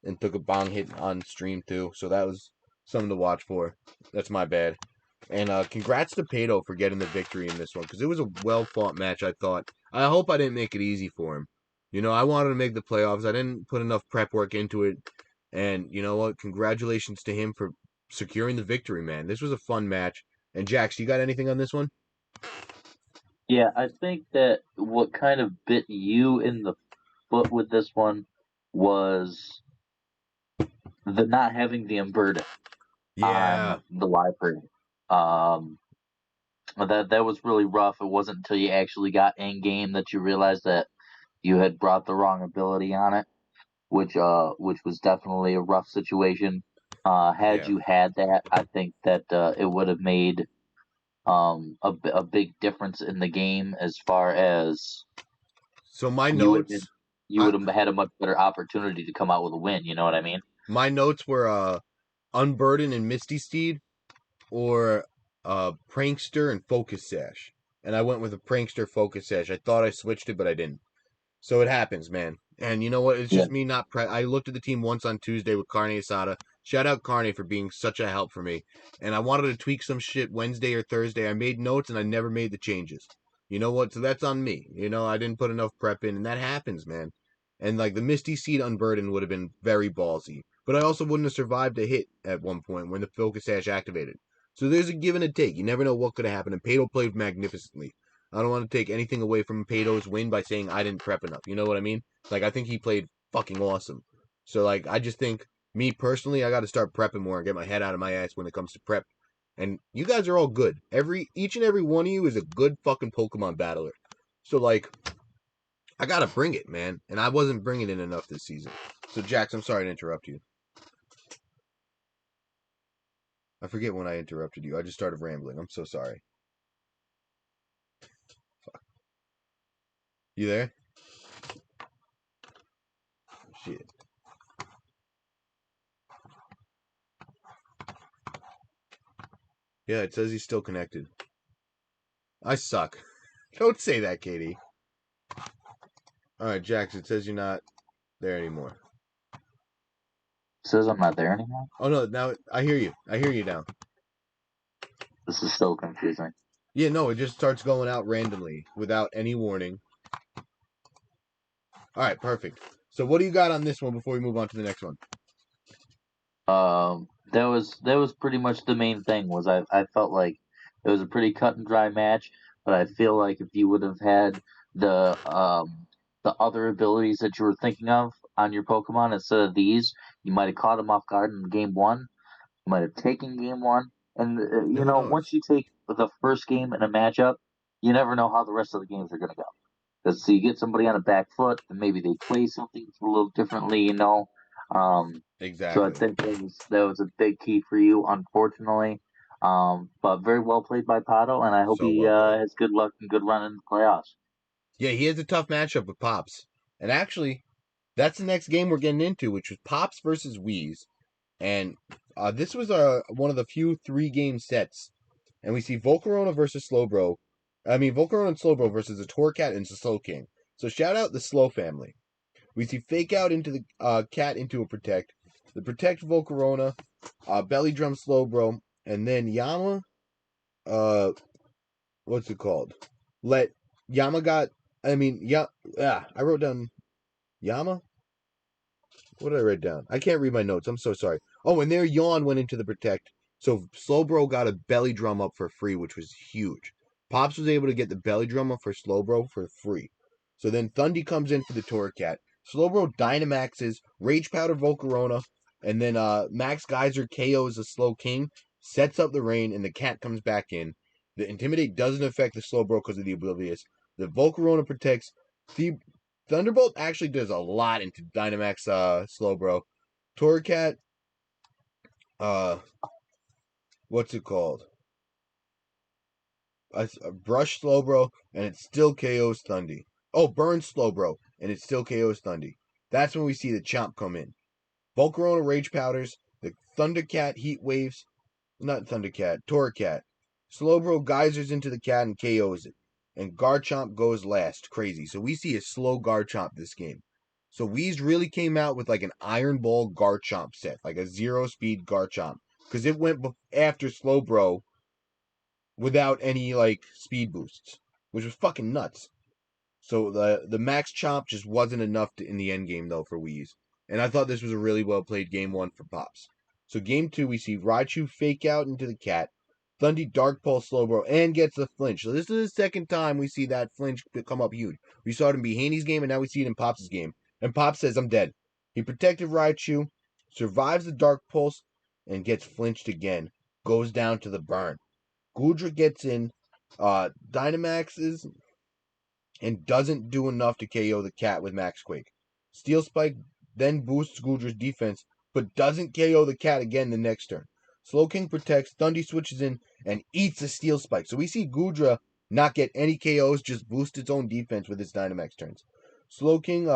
S1: and took a bong hit on stream too, so that was something to watch for. That's my bad. And congrats to Pato for getting the victory in this one because it was a well fought match. I thought. I hope I didn't make it easy for him. I wanted to make the playoffs. I didn't put enough prep work into it. And you know what? Congratulations to him for securing the victory, man. This was a fun match. And Jax, you got anything on this one?
S2: Yeah, I think that what kind of bit you in the foot with this one was the not having the unburden
S1: Yeah.
S2: on the library. Um, that was really rough. It wasn't until you actually got in game that you realized that you had brought the wrong ability on it, which was definitely a rough situation. Had
S1: Yeah.
S2: you had that, I think that it would have made a big difference in the game as far as
S1: So my
S2: you would have been
S1: notes,
S2: you
S1: I
S2: would have had a much better opportunity to come out with a win. You know what I mean?
S1: my notes were Unburden and Misty Steed or Prankster and Focus Sash. And I went with a Prankster Focus Sash. I thought I switched it, but I didn't. So it happens, man. And you know what? It's
S2: Yeah.
S1: just me not I looked at the team once on Tuesday with Carne Asada. Shout out Carne for being such a help for me. And I wanted to tweak some shit Wednesday or Thursday. I made notes and I never made the changes. You know what? So that's on me. I didn't put enough prep in, and that happens, man. And like the Misty Seed Unburden would have been very ballsy. But I also wouldn't have survived a hit at one point when the Focus Sash activated. So there's a give and a take. You never know what could have happened, and Pato played magnificently. I don't want to take anything away from Pato's win by saying I didn't prep enough. You know what I mean? Like, I think he played fucking awesome. So, like, I just think, me personally, I got to start prepping more and get my head out of my ass when it comes to prep. And you guys are all good. Each and every one of you is a good fucking Pokemon battler. So, like, I gotta bring it, man. And I wasn't bringing it enough this season. So, Jax, I'm sorry to interrupt you. I forget when I interrupted you. I just started rambling. I'm so sorry. Fuck. You there? Shit. Yeah, it says he's still connected. I suck. Don't say that, Katie. Alright, Jax, it says you're not there anymore.
S2: Says I'm not there anymore.
S1: Oh no, now I hear you. I hear you now.
S2: This is so confusing.
S1: Yeah, no, it just starts going out randomly without any warning. Alright, perfect. So what do you got on this one before we move on to the next one?
S2: That was pretty much the main thing. Was I felt like it was a pretty cut and dry match, but I feel like if you would have had the other abilities that you were thinking of on your Pokemon instead of these, you might have caught them off guard in game one. You might have taken game one, and
S1: Who knows?
S2: once you take the first game in a matchup, you never know how the rest of the games are going to go. Because so you get somebody on a back foot, and maybe they play something a little differently, So I
S1: Exactly.
S2: think that was a big key for you, unfortunately. But very well played by Pato, and I hope
S1: So
S2: he
S1: well played.
S2: has good luck and good run in the playoffs.
S1: Yeah, he has a tough matchup with Pops. And actually, that's the next game we're getting into, which was Pops versus Wheeze. And this was one of the few 3-game sets. And we see Volcarona versus Slowbro. I mean, Volcarona and Slowbro versus a Torcat and Slowking. So shout out the Slow family. We see Fake Out into the Cat into a Protect. The Protect Volcarona, Belly Drum Slowbro, and then Yama, uh, what's it called? Let Yama got, I mean, I wrote down Yama? What did I write down? I can't read my notes. I'm so sorry. Oh, and there Yawn went into the Protect. So Slowbro got a belly drum up for free, which was huge. Pops was able to get the belly drum up for Slowbro for free. So then Thundy comes in for the Torcat. Slowbro Dynamaxes, Rage Powder Volcarona, and then Max Geyser KOs the Slow King, sets up the rain, and the cat comes back in. The Intimidate doesn't affect the Slowbro because of the Oblivious. The Volcarona protects. The Thunderbolt actually does a lot into Dynamax Slowbro. Torcat, uh, what's it called? A Brush Slowbro, and it still KOs Thundy. Oh, Burn Slowbro, and it still KOs Thundy. That's when we see the Chomp come in. Volcarona Rage Powders, the Thundercat Heat Waves, not Thundercat, Torcat. Slowbro geysers into the cat and KOs it. And Garchomp goes last. Crazy. So we see a slow Garchomp this game. So Wheeze really came out with like an Iron Ball Garchomp set, like a 0-speed Garchomp. Because it went after Slowbro without any like speed boosts, which was fucking nuts. So the max chomp just wasn't enough in the end game though for Wheeze. And I thought this was a really well played game one for Pops. So game two we see Raichu fake out into the cat, Thundy Dark Pulse Slowbro, and gets the flinch. So this is the second time we see that flinch come up huge. We saw it in Bihini's game and now we see it in Pops' game. And Pops says, I'm dead. He protected Raichu, survives the Dark Pulse, and gets flinched again. Goes down to the burn. Gudra gets in, Dynamaxes, and doesn't do enough to KO the cat with Max Quake. Steel Spike then boosts Gudra's defense, but doesn't KO the cat again the next turn. Slowking protects, Thundy switches in, and eats a Steel Spike. So we see Gudra not get any KOs, just boost its own defense with its Dynamax turns. Slowking,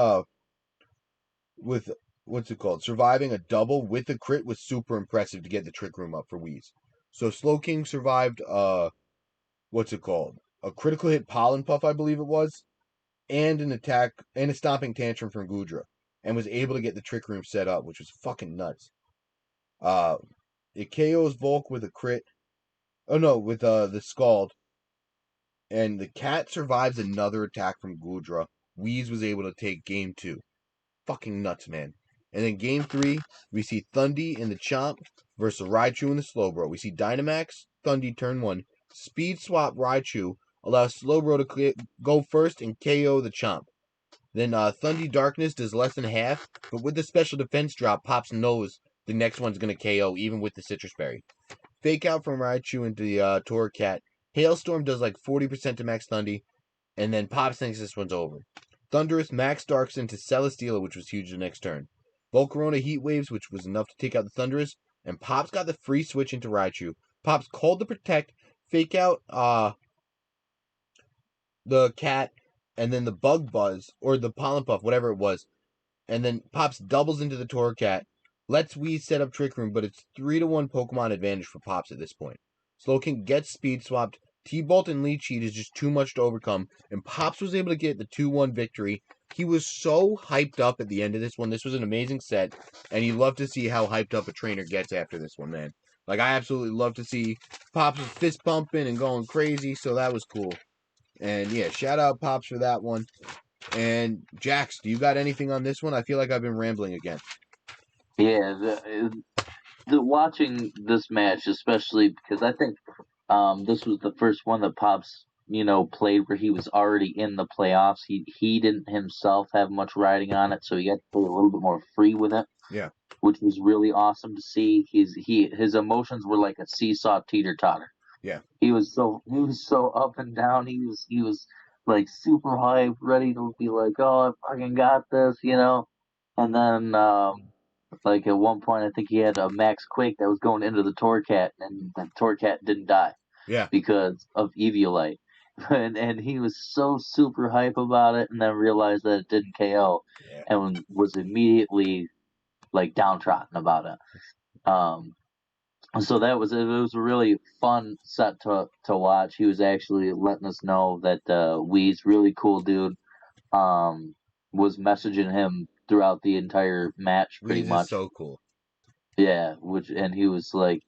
S1: with, what's it called? Surviving a double with a crit was super impressive to get the Trick Room up for Wheeze. So Slowking survived, what's it called? A critical hit Pollen Puff, I believe it was, and an attack and a stomping tantrum from Gudra, and was able to get the Trick Room set up, which was fucking nuts. Uh, it KOs Volk with a crit. Oh no, with the Scald, and the cat survives another attack from Gudra. Wheeze was able to take game two. Fucking nuts, man. And then game three, we see Thundy and the Chomp versus Raichu and the Slowbro. We see Dynamax, Thundy turn one, Speed Swap Raichu allows Slowbro to go first and KO the Chomp. Then Thundy Darkness does less than half, but with the special defense drop, Pops knows the next one's going to KO, even with the Citrus Berry. Fake out from Raichu into the Torracat. Hailstorm does like 40% to Max Thundy, and then Pops thinks this one's over. Thunderous Max Darks into Celesteela, which was huge the next turn. Volcarona Heat Waves, which was enough to take out the Thunderous, and Pops got the free switch into Raichu. Pops called to protect, fake out the cat, and then the Bug Buzz, or the Pollen Puff, whatever it was. And then Pops doubles into the Torracat, lets Wheeze set up Trick Room, but it's 3-1 Pokemon advantage for Pops at this point. Slowking gets speed swapped. T-Bolt and Leech Seed is just too much to overcome, and Pops was able to get the 2-1 victory. He was so hyped up at the end of this one. This was an amazing set, and you love to see how hyped up a trainer gets after this one, man. Like, I absolutely love to see Pops fist pumping and going crazy, so that was cool. And yeah, shout out Pops for that one. And Jax, do you got anything on this one? I feel like I've been rambling again.
S2: Yeah, the watching this match, especially because I think this was the first one that Pops, played where he was already in the playoffs. He didn't himself have much riding on it, so he had to play a little bit more free with it.
S1: Yeah,
S2: which was really awesome to see. His emotions were like a seesaw teeter totter.
S1: yeah,
S2: He was so up and down. He was like super hyped, ready to be like, oh, I fucking got this, And then like at one point, I think he had a Max Quake that was going into the Torcat, and the Torcat didn't die
S1: yeah.
S2: because of Eviolite. And he was so super hype about it, and then realized that it didn't KO,
S1: Yeah.
S2: and was immediately like downtrodden about it. So it was a really fun set to watch. He was actually letting us know that Wheeze, really cool dude, was messaging him throughout the entire match pretty
S1: Wheeze is
S2: much.
S1: so cool.
S2: Yeah, and he was like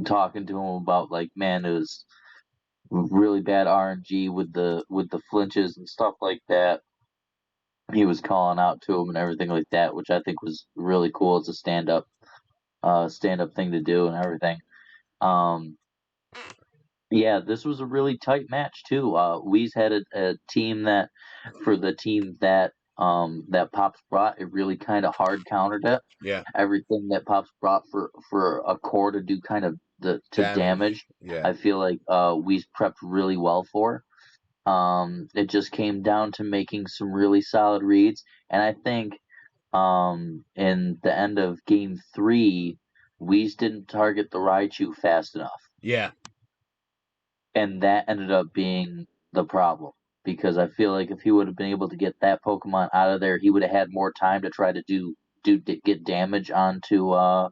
S2: talking to him about like, man, it was really bad RNG with the flinches and stuff like that. He was calling out to him and everything like that, which I think was really cool as a stand up thing to do and everything. Yeah, this was a really tight match too. Wheeze had a team that, for the team that that Pops brought, it really kind of hard countered it.
S1: Yeah.
S2: Everything that Pops brought for a core to do kind of to damage.
S1: Yeah.
S2: I feel like Wheeze prepped really well for. It just came down to making some really solid reads, and I think in the end of Game 3, Wheeze didn't target the Raichu fast enough.
S1: Yeah.
S2: And that ended up being the problem. Because I feel like if he would have been able to get that Pokemon out of there, he would have had more time to try to get damage onto the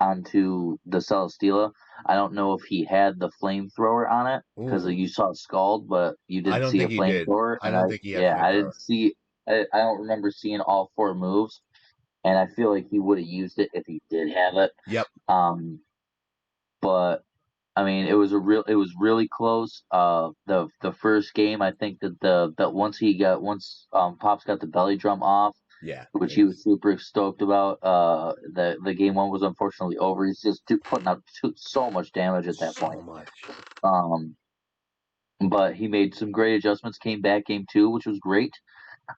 S2: Celesteela. I don't know if he had the flamethrower on it, because
S1: Ooh.
S2: you saw Scald, but you
S1: I
S2: didn't
S1: don't
S2: see a
S1: think he did.
S2: flamethrower.
S1: I
S2: And
S1: don't think he had
S2: I
S1: flamethrower.
S2: didn't see. I don't remember seeing all 4 moves, and I feel like he would have used it if he did have it.
S1: Yep.
S2: But I mean, it was really close. The first game, I think that once Pops got the belly drum off,
S1: Yeah.
S2: which he was super stoked about. The game 1 was unfortunately over. He's just putting out so much damage at that point.
S1: So much.
S2: But he made some great adjustments. Came back game 2, which was great.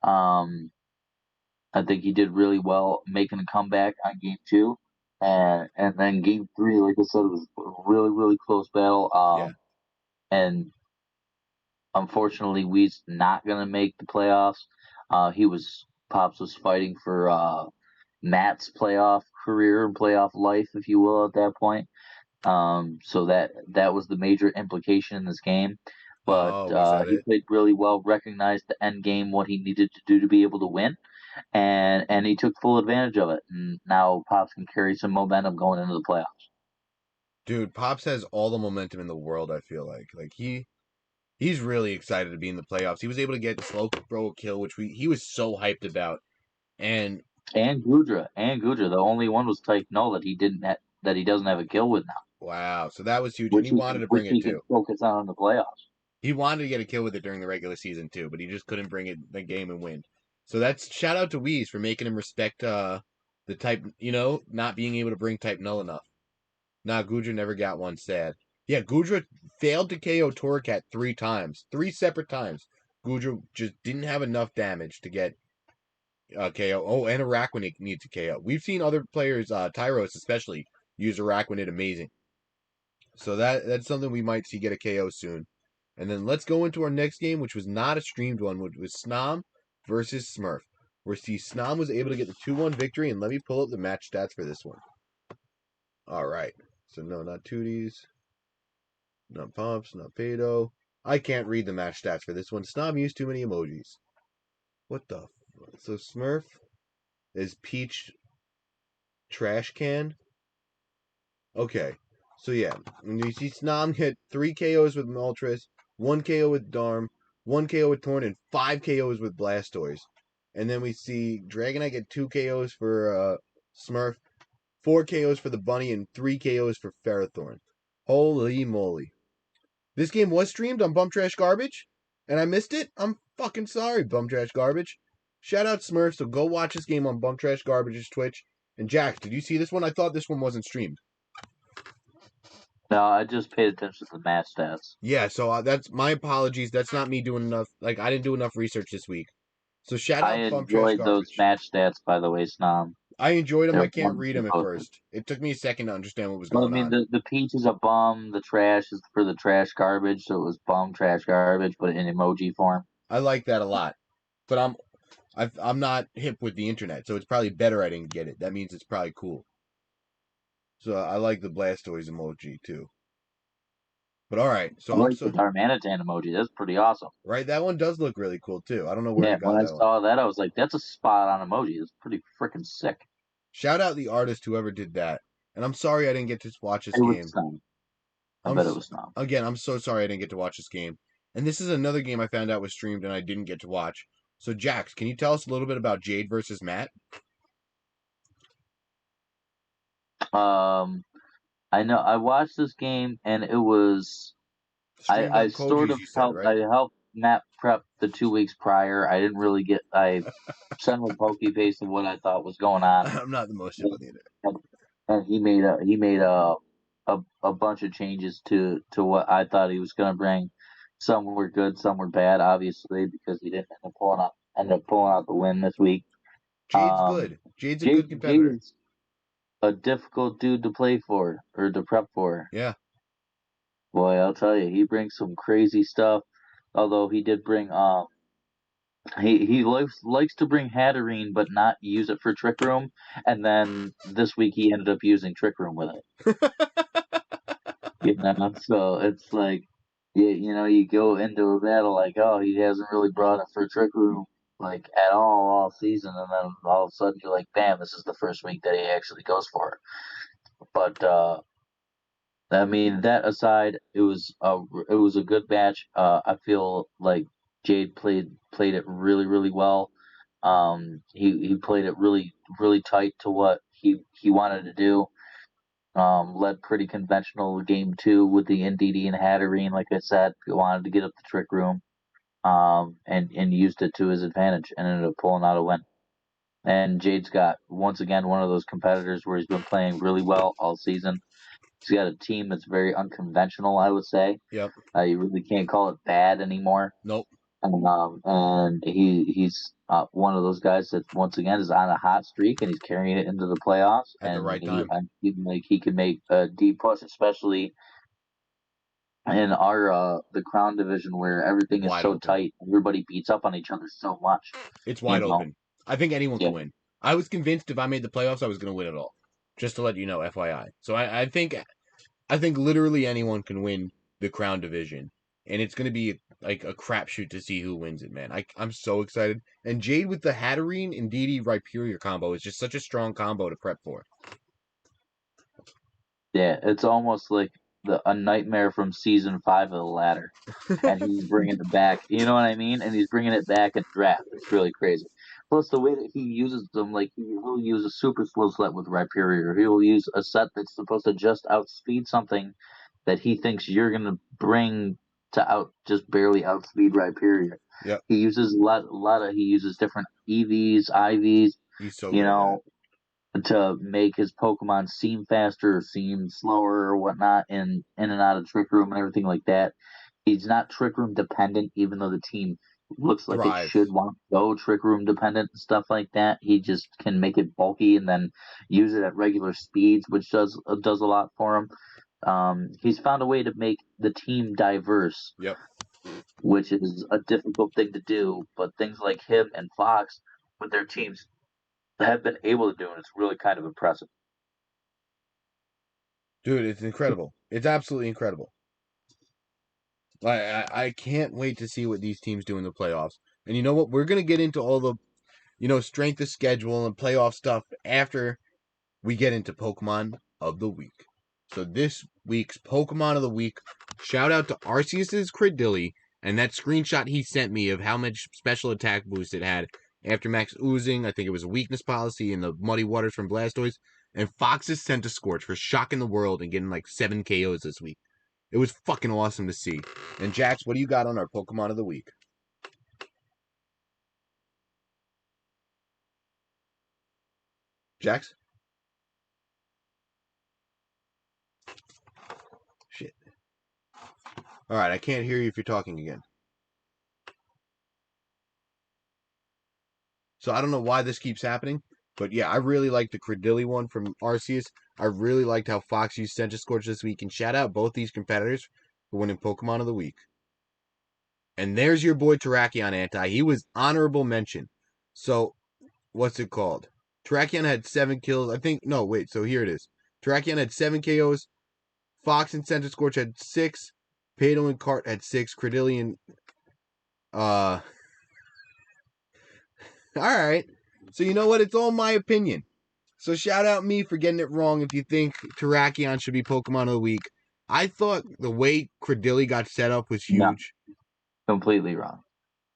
S2: I think he did really well making a comeback on game 2. And then game 3, like I said, it was a really, really close battle.
S1: Yeah.
S2: And unfortunately, Wee's not going to make the playoffs. Pops was fighting for Matt's playoff career and playoff life, if you will, at that point. So that was the major implication in this game. But he played really well, recognized the end game, what he needed to do to be able to win, and he took full advantage of it. And now Pops can carry some momentum going into the playoffs.
S1: Dude, Pops has all the momentum in the world, I feel like. Like he's really excited to be in the playoffs. He was able to get the slow throw kill, which he was so hyped about. And
S2: Gudra, the only one was Tyke Null that he doesn't have a kill with now.
S1: Wow, so that was huge. And he wanted to bring it
S2: he
S1: too.
S2: can focus on in the playoffs.
S1: He wanted to get a kill with it during the regular season too, but he just couldn't bring it the game and win. So that's shout out to Wheeze for making him respect the type, not being able to bring type null enough. Nah, Gudra never got one, sad. Yeah, Gudra failed to KO Torracat 3 times. 3 separate times. Goodra just didn't have enough damage to get KO. Oh, and Araquanid needs a KO. We've seen other players, Tyros especially, use Araquanid amazing. So that's something we might see get a KO soon. And then let's go into our next game, which was not a streamed one, which was Snom versus Smurf. Where Snom was able to get the 2-1 victory, and let me pull up the match stats for this one. Alright. So no, not Tooties. Not Pumps, not Pedo. I can't read the match stats for this one. Snom used too many emojis. What the? So Smurf is Peach Trash Can. Okay. So yeah, when you see Snom hit 3 KOs with Moltres, 1 KO with Darm, 1 KO with Torn, and 5 KOs with Blastoise. And then we see Dragonite get 2 KOs for Smurf, 4 KOs for the Bunny, and 3 KOs for Ferrothorn. Holy moly. This game was streamed on Bump Trash Garbage, and I missed it. I'm fucking sorry, Bump Trash Garbage. Shout out Smurf, so go watch this game on Bump Trash Garbage's Twitch. And Jack, did you see this one? I thought this one wasn't streamed.
S2: No, I just paid attention to the match stats.
S1: Yeah, so that's my apologies. That's not me doing enough. Like, I didn't do enough research this week. So shout
S2: I
S1: out Bump Trash
S2: enjoyed those
S1: Garbage.
S2: match stats, by the way, Snom.
S1: I enjoyed them.
S2: They're
S1: I can't read them at
S2: posted.
S1: first. It took me a second to understand what was
S2: Well, I
S1: going
S2: mean,
S1: on.
S2: the peach is a bum. The trash is for the trash garbage, so it was bum trash garbage, but in emoji form.
S1: I like that a lot, but I'm not hip with the internet, so it's probably better I didn't get it. That means it's probably cool. So I like the Blastoise emoji too. But all right, so
S2: I like the Darmanitan emoji. That's pretty awesome.
S1: right. That one does look really cool too. I don't know where
S2: Yeah,
S1: you
S2: when
S1: got
S2: I
S1: that one.
S2: saw that, I was like, that's a spot on emoji. It's pretty freaking sick.
S1: Shout out the artist whoever did that. And I'm sorry I didn't get to watch this
S2: It was
S1: game.
S2: Snom. I bet it was Snom.
S1: Again, I'm so sorry I didn't get to watch this game. And this is another game I found out was streamed and I didn't get to watch. So Jax, can you tell us a little bit about Jade versus Matt?
S2: I know I watched this game and it was
S1: Streamed
S2: I
S1: on
S2: sort
S1: Koji's,
S2: of
S1: you said,
S2: helped
S1: right?
S2: I helped Matt prep the 2 weeks prior. I didn't really get I sent him a pokey face of what I thought was going on.
S1: I'm not the most hip on the internet.
S2: And he made a bunch of changes to what I thought he was gonna bring. Some were good, some were bad, obviously, because he didn't end up pulling out the win this week.
S1: Jade's good. Jade's a good
S2: Jade
S1: competitor.
S2: is a difficult dude to play for or to prep for.
S1: Yeah.
S2: Boy, I'll tell you, he brings some crazy stuff. Although he did bring he likes to bring Hatterene but not use it for Trick Room, and then this week he ended up using Trick Room with it. So it's like you go into a battle like, oh, he hasn't really brought it for Trick Room like at all season, and then all of a sudden you're like, bam, this is the first week that he actually goes for it. But I mean, that aside, it was a good match. I feel like Jade played it really well. He played it really tight to what he wanted to do. Led pretty conventional game 2 with the NDD and Hatterene. Like I said, he wanted to get up the Trick Room. And used it to his advantage and ended up pulling out a win. And Jade's got once again one of those competitors where he's been playing really well all season. He's got a team that's very unconventional, I would say.
S1: Yep.
S2: You really can't call it bad anymore.
S1: Nope.
S2: And he's one of those guys that once again is on a hot streak and he's carrying it into the playoffs.
S1: At the right time.
S2: He can make a deep push, especially in our the crown division where everything is so tight. Everybody beats up on each other so much.
S1: It's wide open. I think anyone can win. I was convinced if I made the playoffs, I was going to win it all. Just to let you know, FYI. So I think literally anyone can win the crown division, and it's going to be like a crapshoot to see who wins it, man. I'm so excited. And Jade with the Hatterene and DD Rhyperior combo is just such a strong combo to prep for.
S2: Yeah, it's almost like a nightmare from season 5 of the ladder, and he's bringing it back. You know what I mean? And he's bringing it back in draft. It's really crazy. Plus, the way that he uses them, like he'll use a super slow set with Rhyperior. He'll use a set that's supposed to just outspeed something that he thinks you're gonna bring to just barely outspeed Rhyperior.
S1: Yep.
S2: He uses he uses different EVs, IVs.
S1: He's so good at that.
S2: to make his Pokemon seem faster, seem slower, or whatnot, in and out of Trick Room and everything like that. He's not Trick Room dependent, even though the team looks like it should
S1: Thrives.
S2: want to go Trick Room dependent and stuff like that. He just can make it bulky and then use it at regular speeds, which does a lot for him. He's found a way to make the team diverse,
S1: Yep.
S2: which is a difficult thing to do. But things like him and Fox with their teams have been able to do, and it's really kind of impressive.
S1: Dude, it's incredible. It's absolutely incredible. I can't wait to see what these teams do in the playoffs. And you know what? We're going to get into all the, strength of schedule and playoff stuff after we get into Pokemon of the Week. So this week's Pokemon of the Week, shout out to Arceus's Credilli and that screenshot he sent me of how much special attack boost it had after max oozing. I think it was a weakness policy in the Muddy Waters from Blastoise. And Fox's Scorch for shocking the world and getting like 7 KOs this week. It was fucking awesome to see. And Jax, what do you got on our Pokemon of the Week? Jax? Shit. Alright, I can't hear you if you're talking again. So I don't know why this keeps happening. But yeah, I really like the Credilli one from Arceus. I really liked how Fox used Scorch this week. And shout out both these competitors for winning Pokemon of the Week. And there's your boy Terrakion Anti. He was honorable mention. So, what's it called? Terrakion had 7 kills. I think, no, wait, so here it is. Terrakion had 7 KOs. Fox and Scorch had 6. Pato and Cart had 6. Credilli and, alright. So you know what? It's all my opinion. So shout out me for getting it wrong if you think Terrakion should be Pokemon of the Week. I thought the way Credilli got set up was
S2: No,
S1: huge.
S2: completely wrong.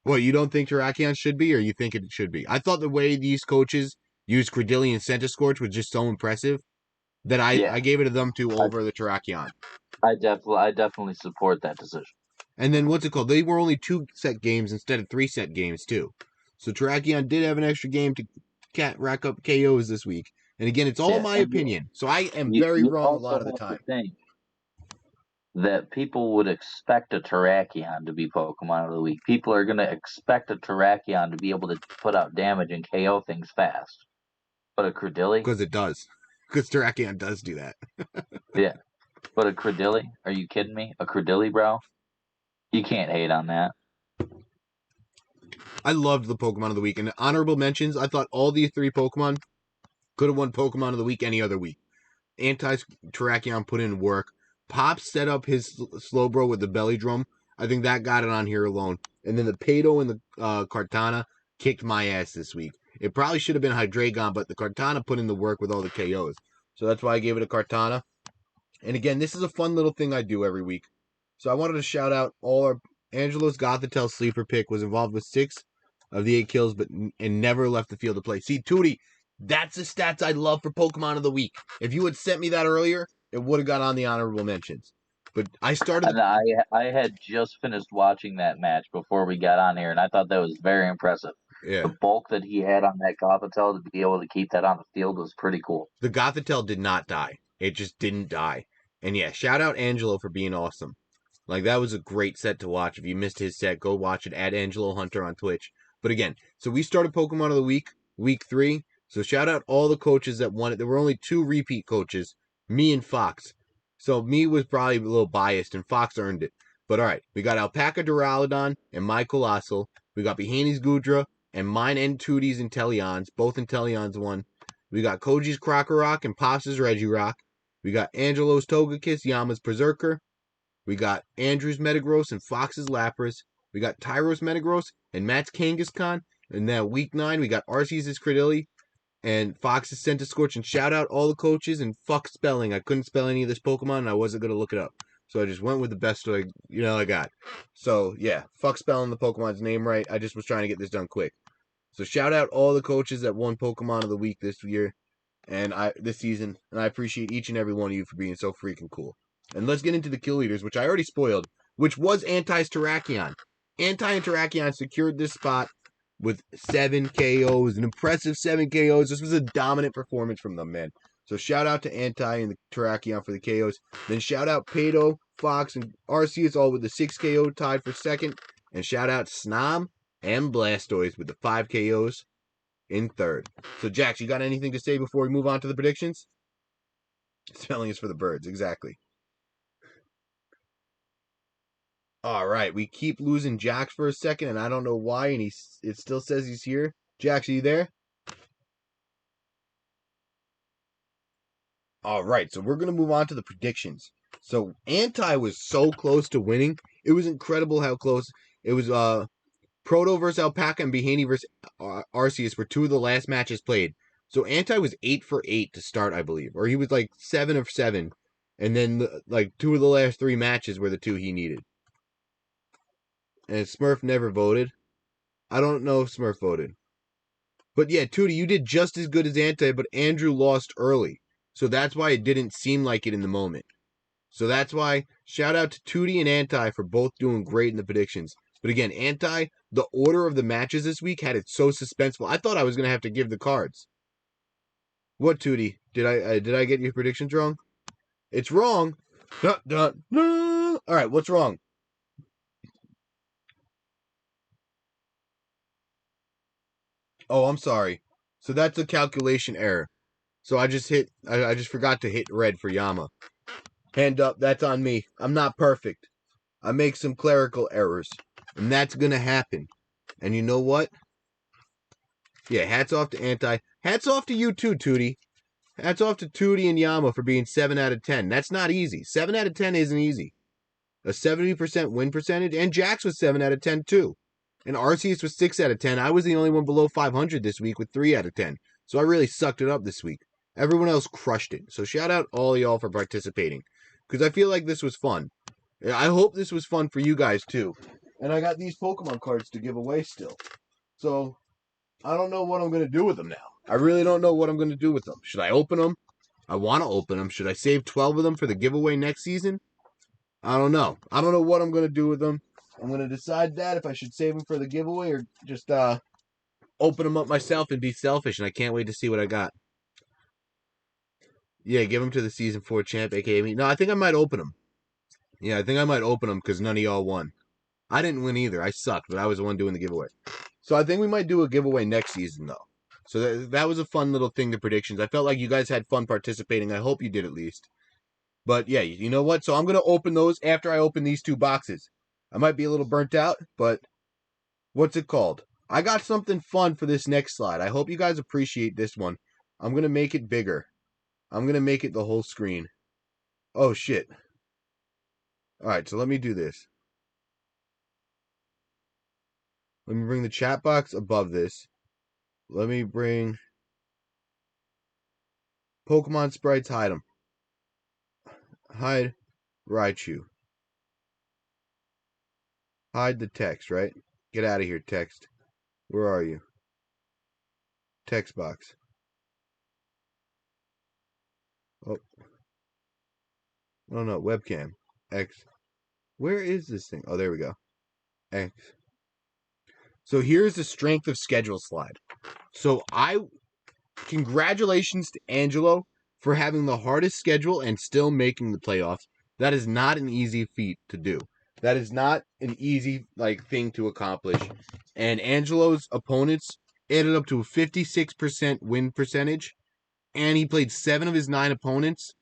S1: Well, you don't think Terrakion should be, or you think it should be? I thought the way these coaches used Credilli and Scorch was just so impressive that
S2: Yeah,
S1: I gave it to them two
S2: I,
S1: over the Terrakion.
S2: I definitely support that decision.
S1: And then what's it called? They were only 2 set games instead of 3 set games too. So Terrakion did have an extra game to rack up KOs this week. And again, it's all
S2: Yeah,
S1: my
S2: and
S1: opinion. So I am
S2: you
S1: very
S2: you
S1: wrong a
S2: also
S1: lot of the
S2: have to
S1: time.
S2: think that people would expect a Terrakion to be Pokemon of the Week. People are going to expect a Terrakion to be able to put out damage and KO things fast. But a Credilli?
S1: Because it does. Because Terrakion does do that.
S2: Yeah. But a Credilli? Are you kidding me? A Credilli, bro? You can't hate on that.
S1: I loved the Pokemon of the Week. And honorable mentions, I thought all these 3 Pokemon could have won Pokemon of the Week any other week. Anti-Terrakion put in work. Pop set up his Slowbro with the belly drum. I think that got it on here alone. And then the Pato and the Kartana kicked my ass this week. It probably should have been Hydreigon, but the Kartana put in the work with all the KOs. So that's why I gave it a Kartana. And again, this is a fun little thing I do every week. So I wanted to shout out all our Angelo's Gothitelle sleeper pick was involved with 6 of the 8 kills, and never left the field to play. See, Tootie, that's the stats I love for Pokemon of the Week. If you had sent me that earlier, it would have got on the honorable mentions. But I started.
S2: And I had just finished watching that match before we got on here, and I thought that was very impressive.
S1: Yeah.
S2: The bulk that he had on that Gothitelle to be able to keep that on the field was pretty cool.
S1: The Gothitelle did not die. It just didn't die. And yeah, shout out Angelo for being awesome. Like, that was a great set to watch. If you missed his set, go watch it at Angelo Hunter on Twitch. But again, so we started Pokemon of the Week, week 3. So shout out all the coaches that won it. There were only 2 repeat coaches, me and Fox. So me was probably a little biased, and Fox earned it. But alright, we got Alpaca Duraludon and my Colossal. We got Bihini's Gudra and mine and Tootie's Inteleons. Both Inteleons won. We got Koji's Krokorok and Pops' Regirock. We got Angelo's Togekiss, Yama's Berserker. We got Andrew's Metagross and Fox's Lapras. We got Tyros Metagross and Matt's Kangaskhan. And now week 9, we got Arceus' Credilli and Fox's Scorch. And shout out all the coaches and fuck spelling. I couldn't spell any of this Pokemon and I wasn't going to look it up. So I just went with the best I got. So yeah, fuck spelling the Pokemon's name right. I just was trying to get this done quick. So shout out all the coaches that won Pokemon of the Week this year and this season. And I appreciate each and every one of you for being so freaking cool. And let's get into the kill leaders, which I already spoiled, which was Anti's Terrakion. Anti and Terrakion secured this spot with 7 KOs, an impressive 7 KOs. This was a dominant performance from them, man. So shout out to Anti and the Terrakion for the KOs. Then shout out Pato, Fox, and Arceus all with the 6 KO tied for second. And shout out Snom and Blastoise with the 5 KOs in third. So Jax, you got anything to say before we move on to the predictions? Spelling is for the birds, exactly. All right, we keep losing Jax for a second, and I don't know why, and it still says he's here. Jax, are you there? All right, so we're going to move on to the predictions. So Anti was so close to winning. It was incredible how close. It was Proto versus Alpaca and Bihini versus Arceus were 2 of the last matches played. So Anti was 8 for 8 to start, I believe. Or he was like 7 of 7. And then like 2 of the last 3 matches were the 2 he needed. And Smurf never voted. I don't know if Smurf voted. But yeah, Tootie, you did just as good as Anti, but Andrew lost early. So that's why it didn't seem like it in the moment. So that's why, shout out to Tootie and Anti for both doing great in the predictions. But again, Anti, the order of the matches this week had it so suspenseful. I thought I was going to have to give the cards. What, Tootie? Did I get your predictions wrong? It's wrong. All right, what's wrong? Oh, I'm sorry. So that's a calculation error. So I just forgot to hit red for Yama. Hand up, that's on me. I'm not perfect. I make some clerical errors. And that's going to happen. And you know what? Yeah, hats off to Anti. Hats off to you too, Tootie. Hats off to Tootie and Yama for being 7 out of 10. That's not easy. 7 out of 10 isn't easy. A 70% win percentage. And Jax was 7 out of 10 too. And Arceus was 6 out of 10. I was the only one below 500 this week with 3 out of 10. So I really sucked it up this week. Everyone else crushed it. So shout out all y'all for participating. Because I feel like this was fun. I hope this was fun for you guys too. And I got these Pokemon cards to give away still. So I don't know what I'm going to do with them now. I really don't know what I'm going to do with them. Should I open them? I want to open them. Should I save 12 of them for the giveaway next season? I don't know. I don't know what I'm going to do with them. I'm going to decide that if I should save them for the giveaway or just open them up myself and be selfish. And I can't wait to see what I got. Yeah, give them to the Season 4 champ, a.k.a. me. No, I think I might open them. Yeah, I think I might open them because none of y'all won. I didn't win either. I sucked, but I was the one doing the giveaway. So I think we might do a giveaway next season, though. So that was a fun little thing, the predictions. I felt like you guys had fun participating. I hope you did at least. But yeah, you know what? So I'm going to open those after I open these 2 boxes. I might be a little burnt out, but what's it called? I got something fun for this next slide. I hope you guys appreciate this one. I'm going to make it bigger. I'm going to make it the whole screen. Oh, shit. All right, so let me do this. Let me bring the chat box above this. Let me bring Pokemon sprites, hide them. Hide Raichu. Hide the text, right? Get out of here, text. Where are you? Text box. Oh. No, webcam. X. Where is this thing? Oh, there we go. X. So here's the strength of schedule slide. So congratulations to Angelo for having the hardest schedule and still making the playoffs. That is not an easy feat to do. That is not an easy thing to accomplish. And Angelo's opponents added up to a 56% win percentage, and he played 7 of his 9 opponents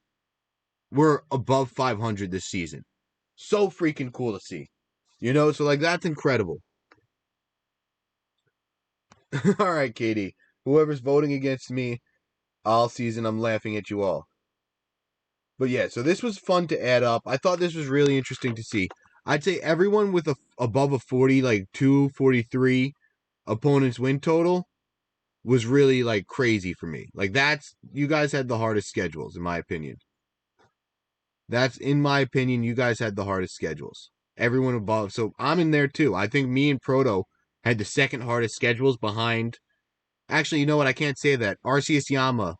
S1: were above 500 this season. So freaking cool to see. So that's incredible. All right, Katie. Whoever's voting against me all season, I'm laughing at you all. But yeah, so this was fun to add up. I thought this was really interesting to see. I'd say everyone with above a 40, 243 opponents win total was really crazy for me. You guys had the hardest schedules, in my opinion. In my opinion, you guys had the hardest schedules. Everyone above. So I'm in there too. I think me and Proto had the second hardest schedules behind. Actually, you know what? I can't say that. Arceus Yama,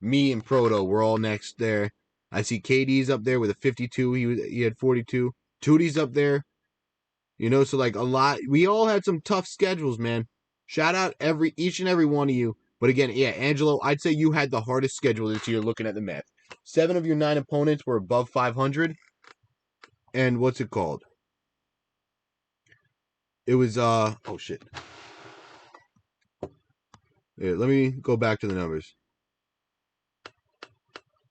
S1: me and Proto were all next there. I see KD's up there with a 52. He had 42. Tootie's up there. You know, so like a lot, we all had some tough schedules, man. Shout out each and every one of you. But again, yeah, Angelo, I'd say you had the hardest schedule this year looking at the math. 7 of your 9 opponents were above 500. And what's it called? It was, oh shit. Yeah, let me go back to the numbers.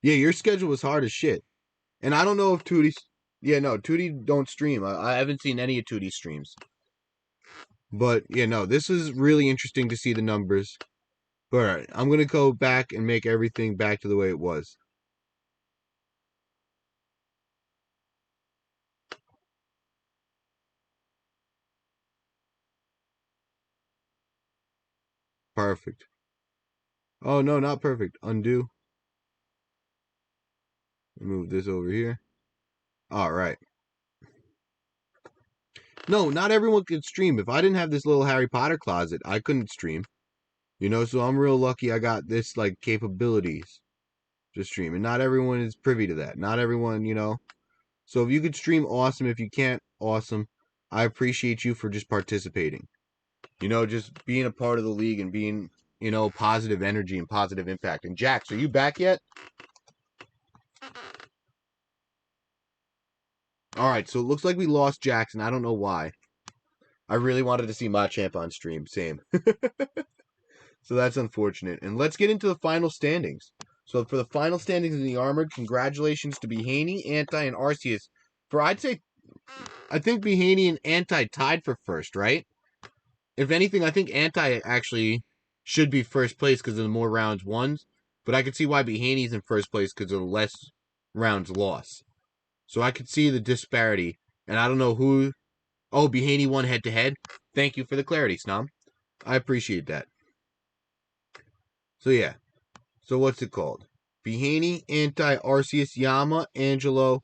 S1: Yeah, your schedule was hard as shit. And I don't know if Tootie's, yeah, no, Tootie don't stream. I haven't seen any of Tootie's streams. But, yeah, no, this is really interesting to see the numbers. But, all right, I'm going to go back and make everything back to the way it was. Perfect. Oh, no, not perfect. Undo. Move this over here. All right. No, not everyone could stream. If I didn't have this little Harry Potter closet, I couldn't stream. You know, so I'm real lucky I got this, like, capabilities to stream. And not everyone is privy to that. Not everyone, you know. So if you could stream, awesome. If you can't, awesome. I appreciate you for just participating. You know, just being a part of the league and being, you know, positive energy and positive impact. And Jax, are you back yet? All right, so it looks like we lost Jax, and I don't know why. I really wanted to see Machamp on stream. Same. So that's unfortunate. And let's get into the final standings. So for the final standings in the Armored, congratulations to Bihini, Anti, and Arceus. I think Bihini and Anti tied for first, right? If anything, I think Anti actually should be first place because of the more rounds won. But I could see why Bihini's in first place because of the less rounds lost. So I could see the disparity. And I don't know who. Oh, Bihini won head to head. Thank you for the clarity, Snom. I appreciate that. So yeah. So what's it called? Bihini, Anti, Arceus, Yama, Angelo,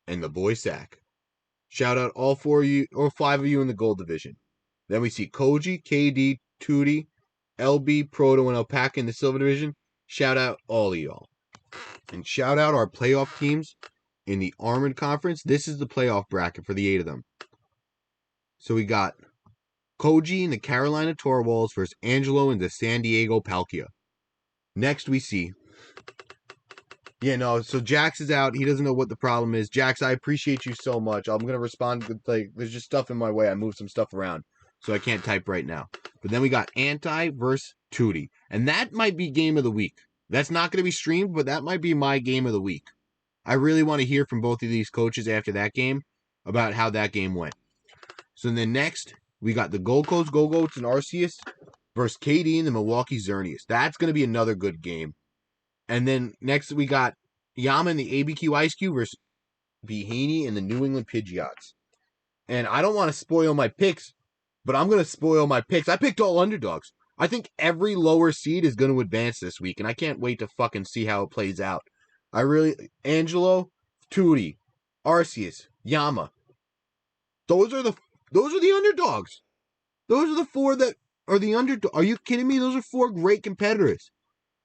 S1: and the boy Sack. Shout out all 4 of you or 5 of you in the gold division. Then we see Koji, KD, Tootie, LB, Proto, and Alpaca in the silver division. Shout out all of y'all. And shout out our playoff teams in the Armored Conference. This is the playoff bracket for the 8 of them. So we got Koji and the Carolina Torwalls versus Angelo and the San Diego Palkia. Next we see. Yeah, no, so Jax is out. He doesn't know what the problem is. Jax, I appreciate you so much. I'm going to respond with, like, there's just stuff in my way. I moved some stuff around, so I can't type right now. But then we got Anti versus Tootie. And that might be game of the week. That's not going to be streamed, but that might be my game of the week. I really want to hear from both of these coaches after that game about how that game went. So then next, we got the Gold Coast Go-Goats and Arceus versus Kd and the Milwaukee Xerneas. That's going to be another good game. And then next we got Yama and the ABQ Ice Cube versus Bihini and the New England Pidgeots. And I don't want to spoil my picks, but I'm going to spoil my picks. I picked all underdogs. I think every lower seed is going to advance this week, and I can't wait to fucking see how it plays out. Angelo, Tootie, Arceus, Yama. Those are the underdogs. Those are the 4 that are the underdog. Are you kidding me? Those are 4 great competitors.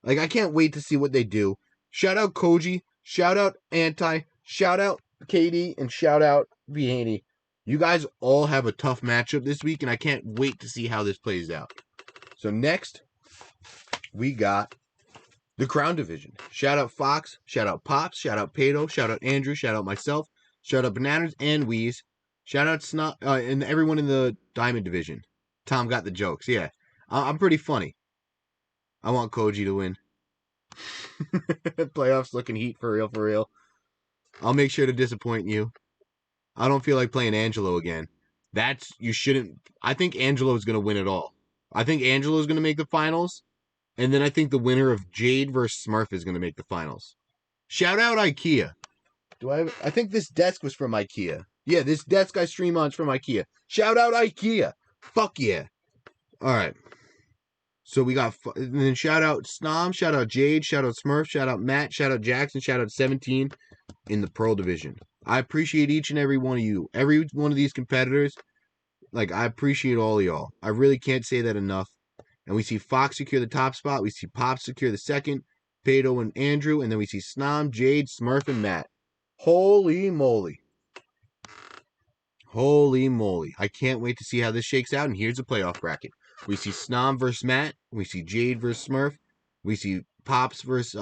S1: Like, I can't wait to see what they do. Shout out Koji. Shout out Anti. Shout out KD. And shout out Bihini. You guys all have a tough matchup this week, and I can't wait to see how this plays out. So next, we got the Crown Division. Shout out Fox. Shout out Pops. Shout out Pato. Shout out Andrew. Shout out myself. Shout out Bananas and Wheeze. Shout out Snom and everyone in the Diamond Division. Tom got the jokes. Yeah, I'm pretty funny. I want Koji to win. Playoffs looking heat for real, for real. I'll make sure to disappoint you. I don't feel like playing Angelo again. You shouldn't. I think Angelo's going to win it all. I think Angelo's going to make the finals. And then I think the winner of Jade versus Smurf is going to make the finals. Shout out IKEA. I think this desk was from IKEA. Yeah, this desk I stream on is from IKEA. Shout out IKEA. Fuck yeah. All right. So we got, and then shout out Snom, shout out Jade, shout out Smurf, shout out Matt, shout out Jackson, shout out 17 in the Pearl Division. I appreciate each and every one of you. Every one of these competitors, like, I appreciate all of y'all. I really can't say that enough. And we see Fox secure the top spot. We see Pop secure the second, Pato and Andrew. And then we see Snom, Jade, Smurf, and Matt. Holy moly. Holy moly. I can't wait to see how this shakes out. And here's the playoff bracket. We see Snom versus Matt. We see Jade versus Smurf. We see Pops versus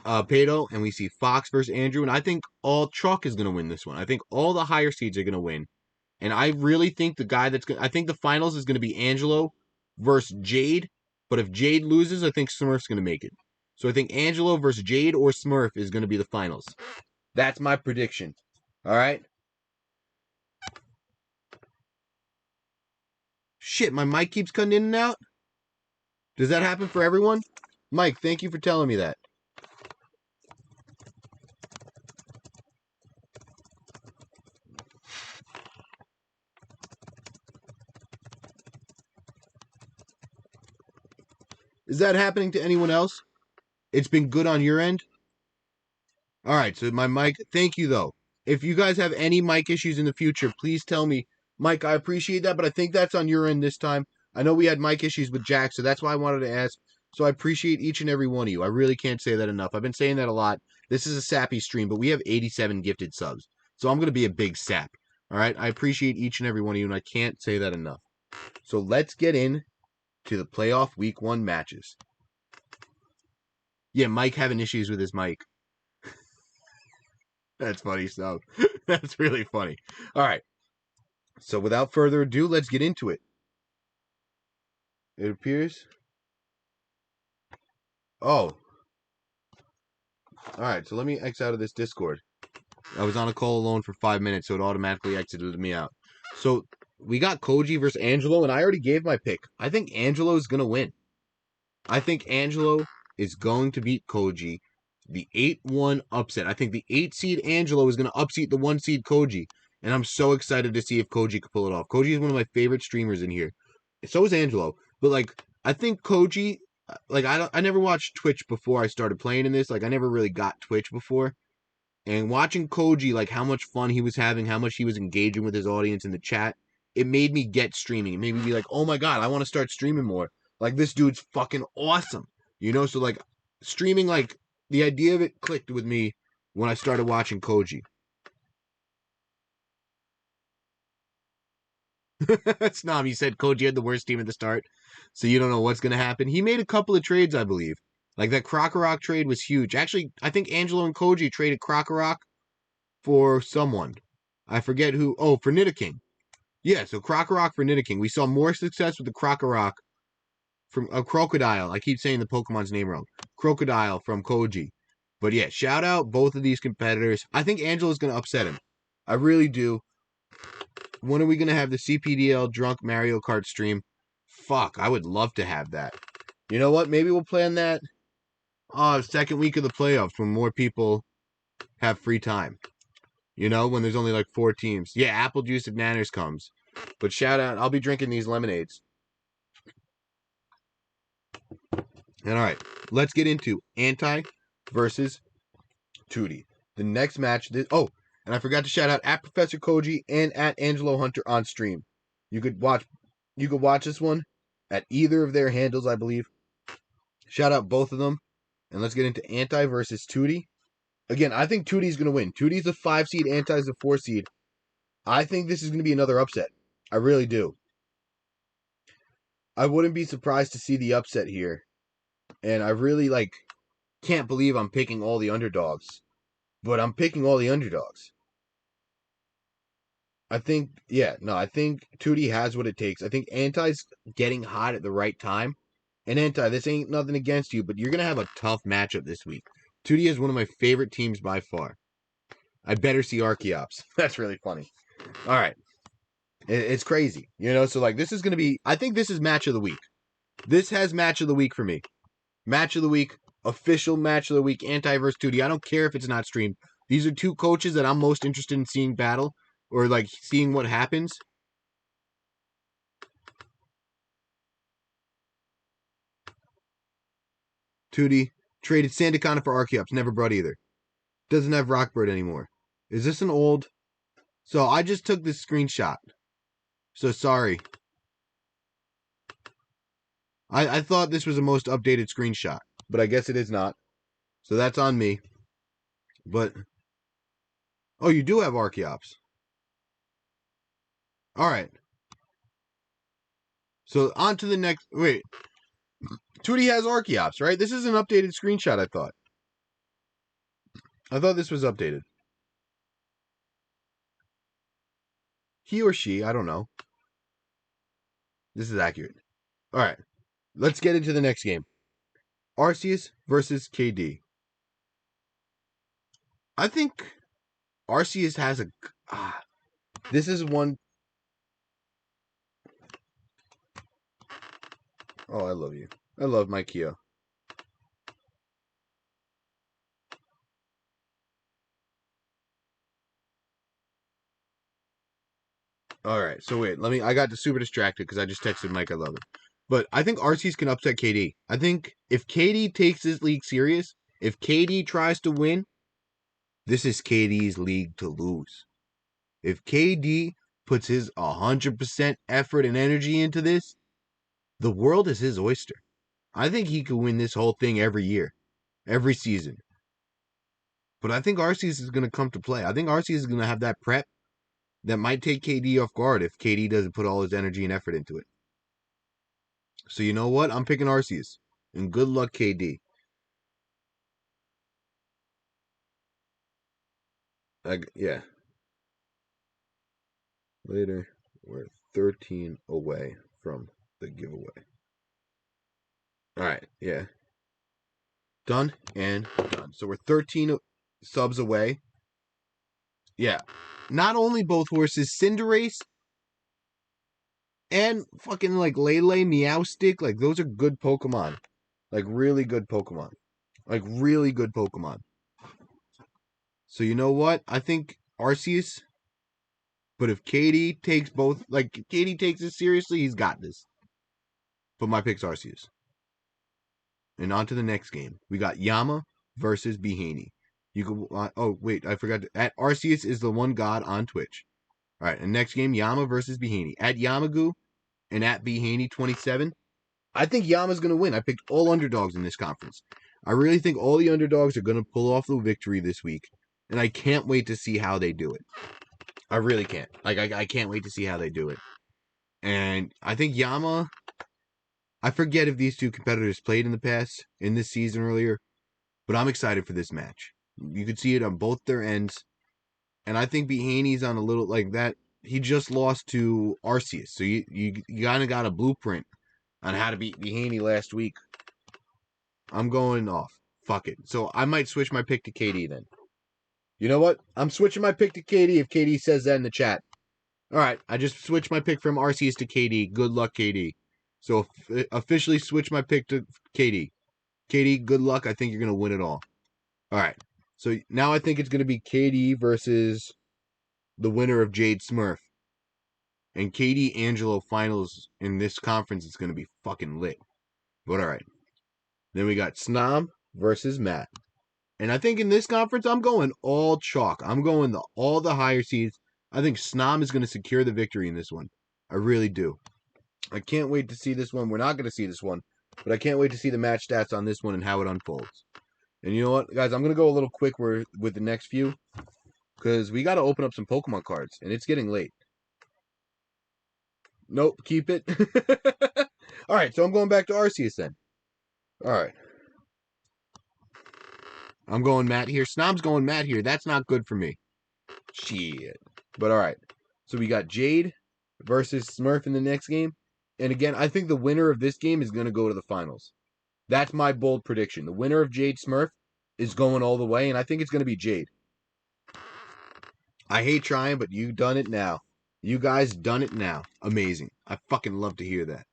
S1: Pato. And we see Fox versus Andrew. And I think all Chalk is going to win this one. I think all the higher seeds are going to win. And I really think the guy that's going to... I think the finals is going to be Angelo versus Jade. But if Jade loses, I think Smurf's going to make it. So I think Angelo versus Jade or Smurf is going to be the finals. That's my prediction. All right? Shit, my mic keeps cutting in and out? Does that happen for everyone? Mike, thank you for telling me that. Is that happening to anyone else? It's been good on your end? Alright, so my mic, thank you though. If you guys have any mic issues in the future, please tell me. Mike, I appreciate that, but I think that's on your end this time. I know we had mic issues with Jack, so that's why I wanted to ask. So I appreciate each and every one of you. I really can't say that enough. I've been saying that a lot. This is a sappy stream, but we have 87 gifted subs. So I'm going to be a big sap. Alright, I appreciate each and every one of you, and I can't say that enough. So let's get in to the playoff week 1 matches. Yeah, Mike having issues with his mic. That's funny stuff. That's really funny. All right. So without further ado, let's get into it. It appears. Oh. All right. So let me X out of this Discord. I was on a call alone for 5 minutes, so it automatically exited me out. So we got Koji versus Angelo, and I already gave my pick. I think Angelo is going to win. I think Angelo is going to beat Koji. The 8-1 upset. I think the 8 seed Angelo is going to upseat the 1 seed Koji. And I'm so excited to see if Koji can pull it off. Koji is one of my favorite streamers in here. So is Angelo. But, like, I think Koji... Like, I never watched Twitch before I started playing in this. Like, I never really got Twitch before. And watching Koji, like, how much fun he was having, how much he was engaging with his audience in the chat, it made me get streaming. It made me be like, oh my god, I want to start streaming more. Like, this dude's fucking awesome. You know, so, like, streaming, like, the idea of it clicked with me when I started watching Koji. Snom, you said Koji had the worst team at the start, so you don't know what's going to happen. He made a couple of trades, I believe. Like, that Krokorok trade was huge. Actually, I think Angelo and Koji traded Krokorok for someone. I forget who. Oh, for Nidoking. Yeah, so Krokorok for Nidoking. We saw more success with the Krokorok from a Crocodile. I keep saying the Pokemon's name wrong. Crocodile from Koji. But yeah, shout out both of these competitors. I think Angelo's going to upset him. I really do. When are we going to have the CPDL Drunk Mario Kart stream? Fuck, I would love to have that. You know what? Maybe we'll plan that second week of the playoffs when more people have free time. You know, when there's only like 4 teams. Yeah, apple juice if Nanners comes. But shout out, I'll be drinking these lemonades. And all right, let's get into Anti versus Tootie. The next match. And I forgot to shout out at Professor Koji and at Angelo Hunter on stream. You could watch this one at either of their handles, I believe. Shout out both of them. And let's get into Anti versus Tootie. Again, I think Tootie's going to win. Tootie's the 5 seed, Anti's the 4 seed. I think this is going to be another upset. I really do. I wouldn't be surprised to see the upset here. And I really, can't believe I'm picking all the underdogs. But I'm picking all the underdogs. I think Tootie has what it takes. I think Anti's getting hot at the right time. And Anti, this ain't nothing against you, but you're going to have a tough matchup this week. Tootie is one of my favorite teams by far. I better see Arceus. That's really funny. All right. It's crazy. You know, so this is going to be, I think this is match of the week. This has match of the week for me. Match of the week, official match of the week, Anti versus Tootie. I don't care if it's not streamed. These are 2 coaches that I'm most interested in seeing battle or seeing what happens. Tootie traded Sandaconda for Arceus. Never brought either. Doesn't have Rockbird anymore. Is this an old? So I just took this screenshot. So sorry. I thought this was the most updated screenshot, but I guess it is not. So that's on me. But, oh, you do have Archeops. All right. So on to the next. Wait. Tootie has Archeops, right? This is an updated screenshot, I thought. I thought this was updated. He or she, I don't know. This is accurate. All right. Let's get into the next game. Arceus versus Kd. I think Arceus has a. This is one. Oh, I love you. I love my Kia. All right, so wait, I got super distracted because I just texted Mike I love him. But I think Arceus can upset Kd. I think if Kd takes this league serious, if Kd tries to win, this is Kd's league to lose. If Kd puts his 100% effort and energy into this, the world is his oyster. I think he could win this whole thing every year, every season. But I think Arceus is going to come to play. I think Arceus is going to have that prep that might take Kd off guard if Kd doesn't put all his energy and effort into it. So you know what? I'm picking Arceus. And good luck, KD. Yeah. Later, we're 13 away from the giveaway. All right, yeah. Done and done. So we're 13 subs away. Yeah. Not only both horses, Cinderace and fucking like Lele, Meowstic, like those are good Pokemon. Like really good Pokemon. Like really good Pokemon. So you know what? I think Arceus. But if Kd takes Kd takes this seriously, he's got this. But my pick's Arceus. And on to the next game. We got Yama versus Bihini. You can. Oh wait, I forgot. At Arceus is the one god on Twitch. All right, and next game Yama versus Bihini at Yamagu and at Bihini 27. I think Yama's gonna win. I picked all underdogs in this conference. I really think all the underdogs are gonna pull off the victory this week, and I can't wait to see how they do it. I really can't. I can't wait to see how they do it. And I think Yama. I forget if these two competitors played in the past in this season earlier, but I'm excited for this match. You could see it on both their ends, and I think Bihini's on a little like that. He just lost to Arceus, so you kind of got a blueprint on how to beat Bihini last week. I'm going off. Fuck it. So I might switch my pick to KD then. You know what? I'm switching my pick to KD if KD says that in the chat. All right, I just switched my pick from Arceus to KD. Good luck, KD. So officially switch my pick to KD. KD, good luck. I think you're going to win it all. All right. So now I think it's going to be KD versus the winner of Jade Smurf. And KD Angelo finals in this conference is going to be fucking lit. But all right. Then we got Snom versus Matt. And I think in this conference, I'm going all chalk. I'm going all the higher seeds. I think Snom is going to secure the victory in this one. I really do. I can't wait to see this one. We're not going to see this one, but I can't wait to see the match stats on this one and how it unfolds. And you know what, guys? I'm going to go a little quick with the next few because we got to open up some Pokemon cards, and it's getting late. Nope, keep it. All right, so I'm going back to Arceus then. All right. I'm going Matt here. Snom's going Matt here. That's not good for me. Shit. But all right. So we got Jade versus Smurf in the next game. And again, I think the winner of this game is going to go to the finals. That's my bold prediction. The winner of Jade Smurf is going all the way, and I think it's going to be Jade. I hate trying, but you done it now. You guys done it now. Amazing. I fucking love to hear that.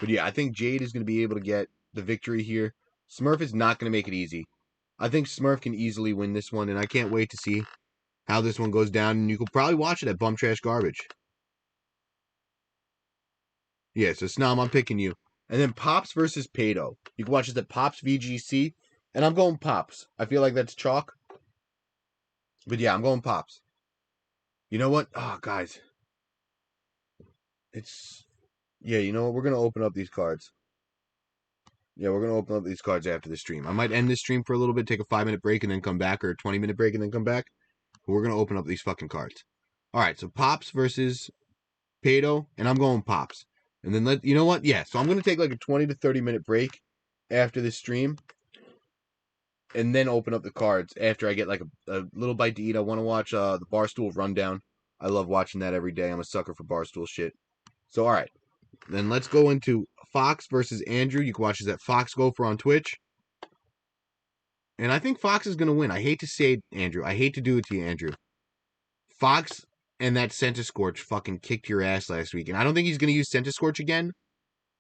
S1: But yeah, I think Jade is going to be able to get the victory here. Smurf is not going to make it easy. I think Smurf can easily win this one, and I can't wait to see how this one goes down. And you could probably watch it at Bum Trash Garbage. Yeah, so Snom, I'm picking you. And then Pops versus Pato. You can watch this at Pops VGC. And I'm going Pops. I feel like that's chalk. But yeah, I'm going Pops. You know what? Oh, guys. Yeah, you know what? We're going to open up these cards. Yeah, we're going to open up these cards after the stream. I might end this stream for a little bit, take a 5-minute break, and then come back, or a 20-minute break and then come back. But we're going to open up these fucking cards. All right, so Pops versus Pato, and I'm going Pops. And then you know what? Yeah, so I'm going to take like a 20 to 30 minute break after this stream and then open up the cards after I get like a little bite to eat. I want to watch the Barstool Rundown. I love watching that every day. I'm a sucker for Barstool shit. So, all right. Then let's go into Fox versus Andrew. You can watch this at Fox Gopher on Twitch. And I think Fox is going to win. I hate to say it, Andrew. I hate to do it to you, Andrew. Fox and that Center Scorch fucking kicked your ass last week. And I don't think he's going to use Center Scorch again.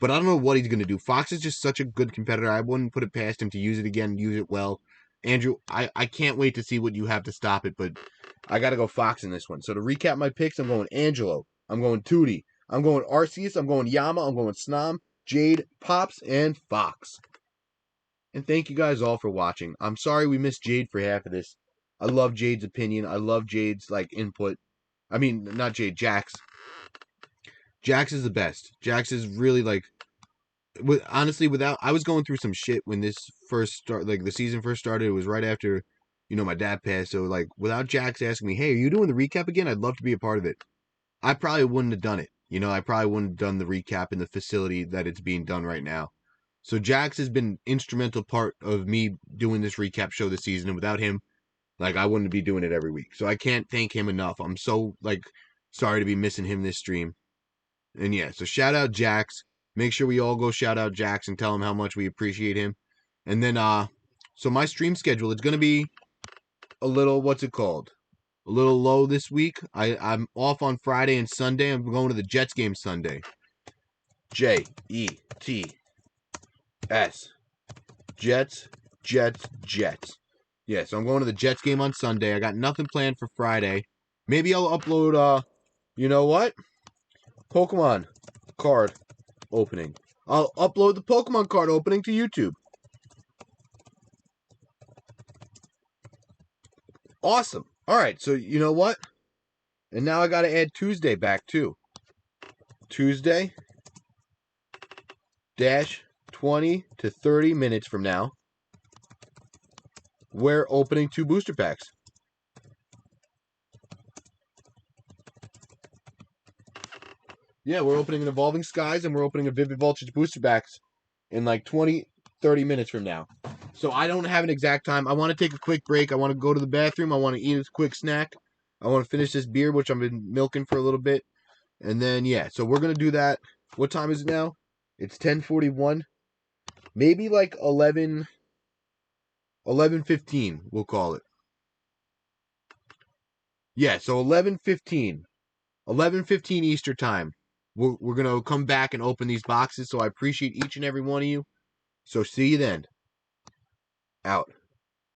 S1: But I don't know what he's going to do. Fox is just such a good competitor. I wouldn't put it past him to use it again, use it well. Andrew, I can't wait to see what you have to stop it, but I got to go Fox in this one. So to recap my picks, I'm going Angelo. I'm going Tootie. I'm going Arceus. I'm going Yama. I'm going Snom, Jade, Pops, and Fox. And thank you guys all for watching. I'm sorry we missed Jade for half of this. I love Jade's opinion. I love Jade's input. I mean, not Jade, Jax. Jax is the best. Jax is really honestly, I was going through some shit when this first start, the season first started. It was right after, my dad passed. So without Jax asking me, hey, are you doing the recap again? I'd love to be a part of it. I probably wouldn't have done it. I probably wouldn't have done the recap in the facility that it's being done right now. So Jax has been instrumental part of me doing this recap show this season. And without him, I wouldn't be doing it every week. So I can't thank him enough. I'm so sorry to be missing him this stream. And yeah, so shout out Jax. Make sure we all go shout out Jax and tell him how much we appreciate him. And then so my stream schedule, it's gonna be a little a little low this week. I'm off on Friday and Sunday. I'm going to the Jets game Sunday. Jets. Jets. Yeah, so I'm going to the Jets game on Sunday. I got nothing planned for Friday. Maybe I'll upload you know what? Pokemon card opening. I'll upload the Pokemon card opening to YouTube. Awesome. All right, so you know what? And now I got to add Tuesday back too. Tuesday dash 20 to 30 minutes from now, we're opening 2 booster packs. Yeah, we're opening an Evolving Skies and we're opening a Vivid Voltage booster packs in 20, 30 minutes from now. So I don't have an exact time. I want to take a quick break. I want to go to the bathroom. I want to eat a quick snack. I want to finish this beer, which I've been milking for a little bit. And then, yeah, so we're going to do that. What time is it now? It's 10:41. Maybe 11:15, we'll call it. Yeah, so 11:15. 11:15 Eastern time. We're going to come back and open these boxes, so I appreciate each and every one of you. So see you then. Out.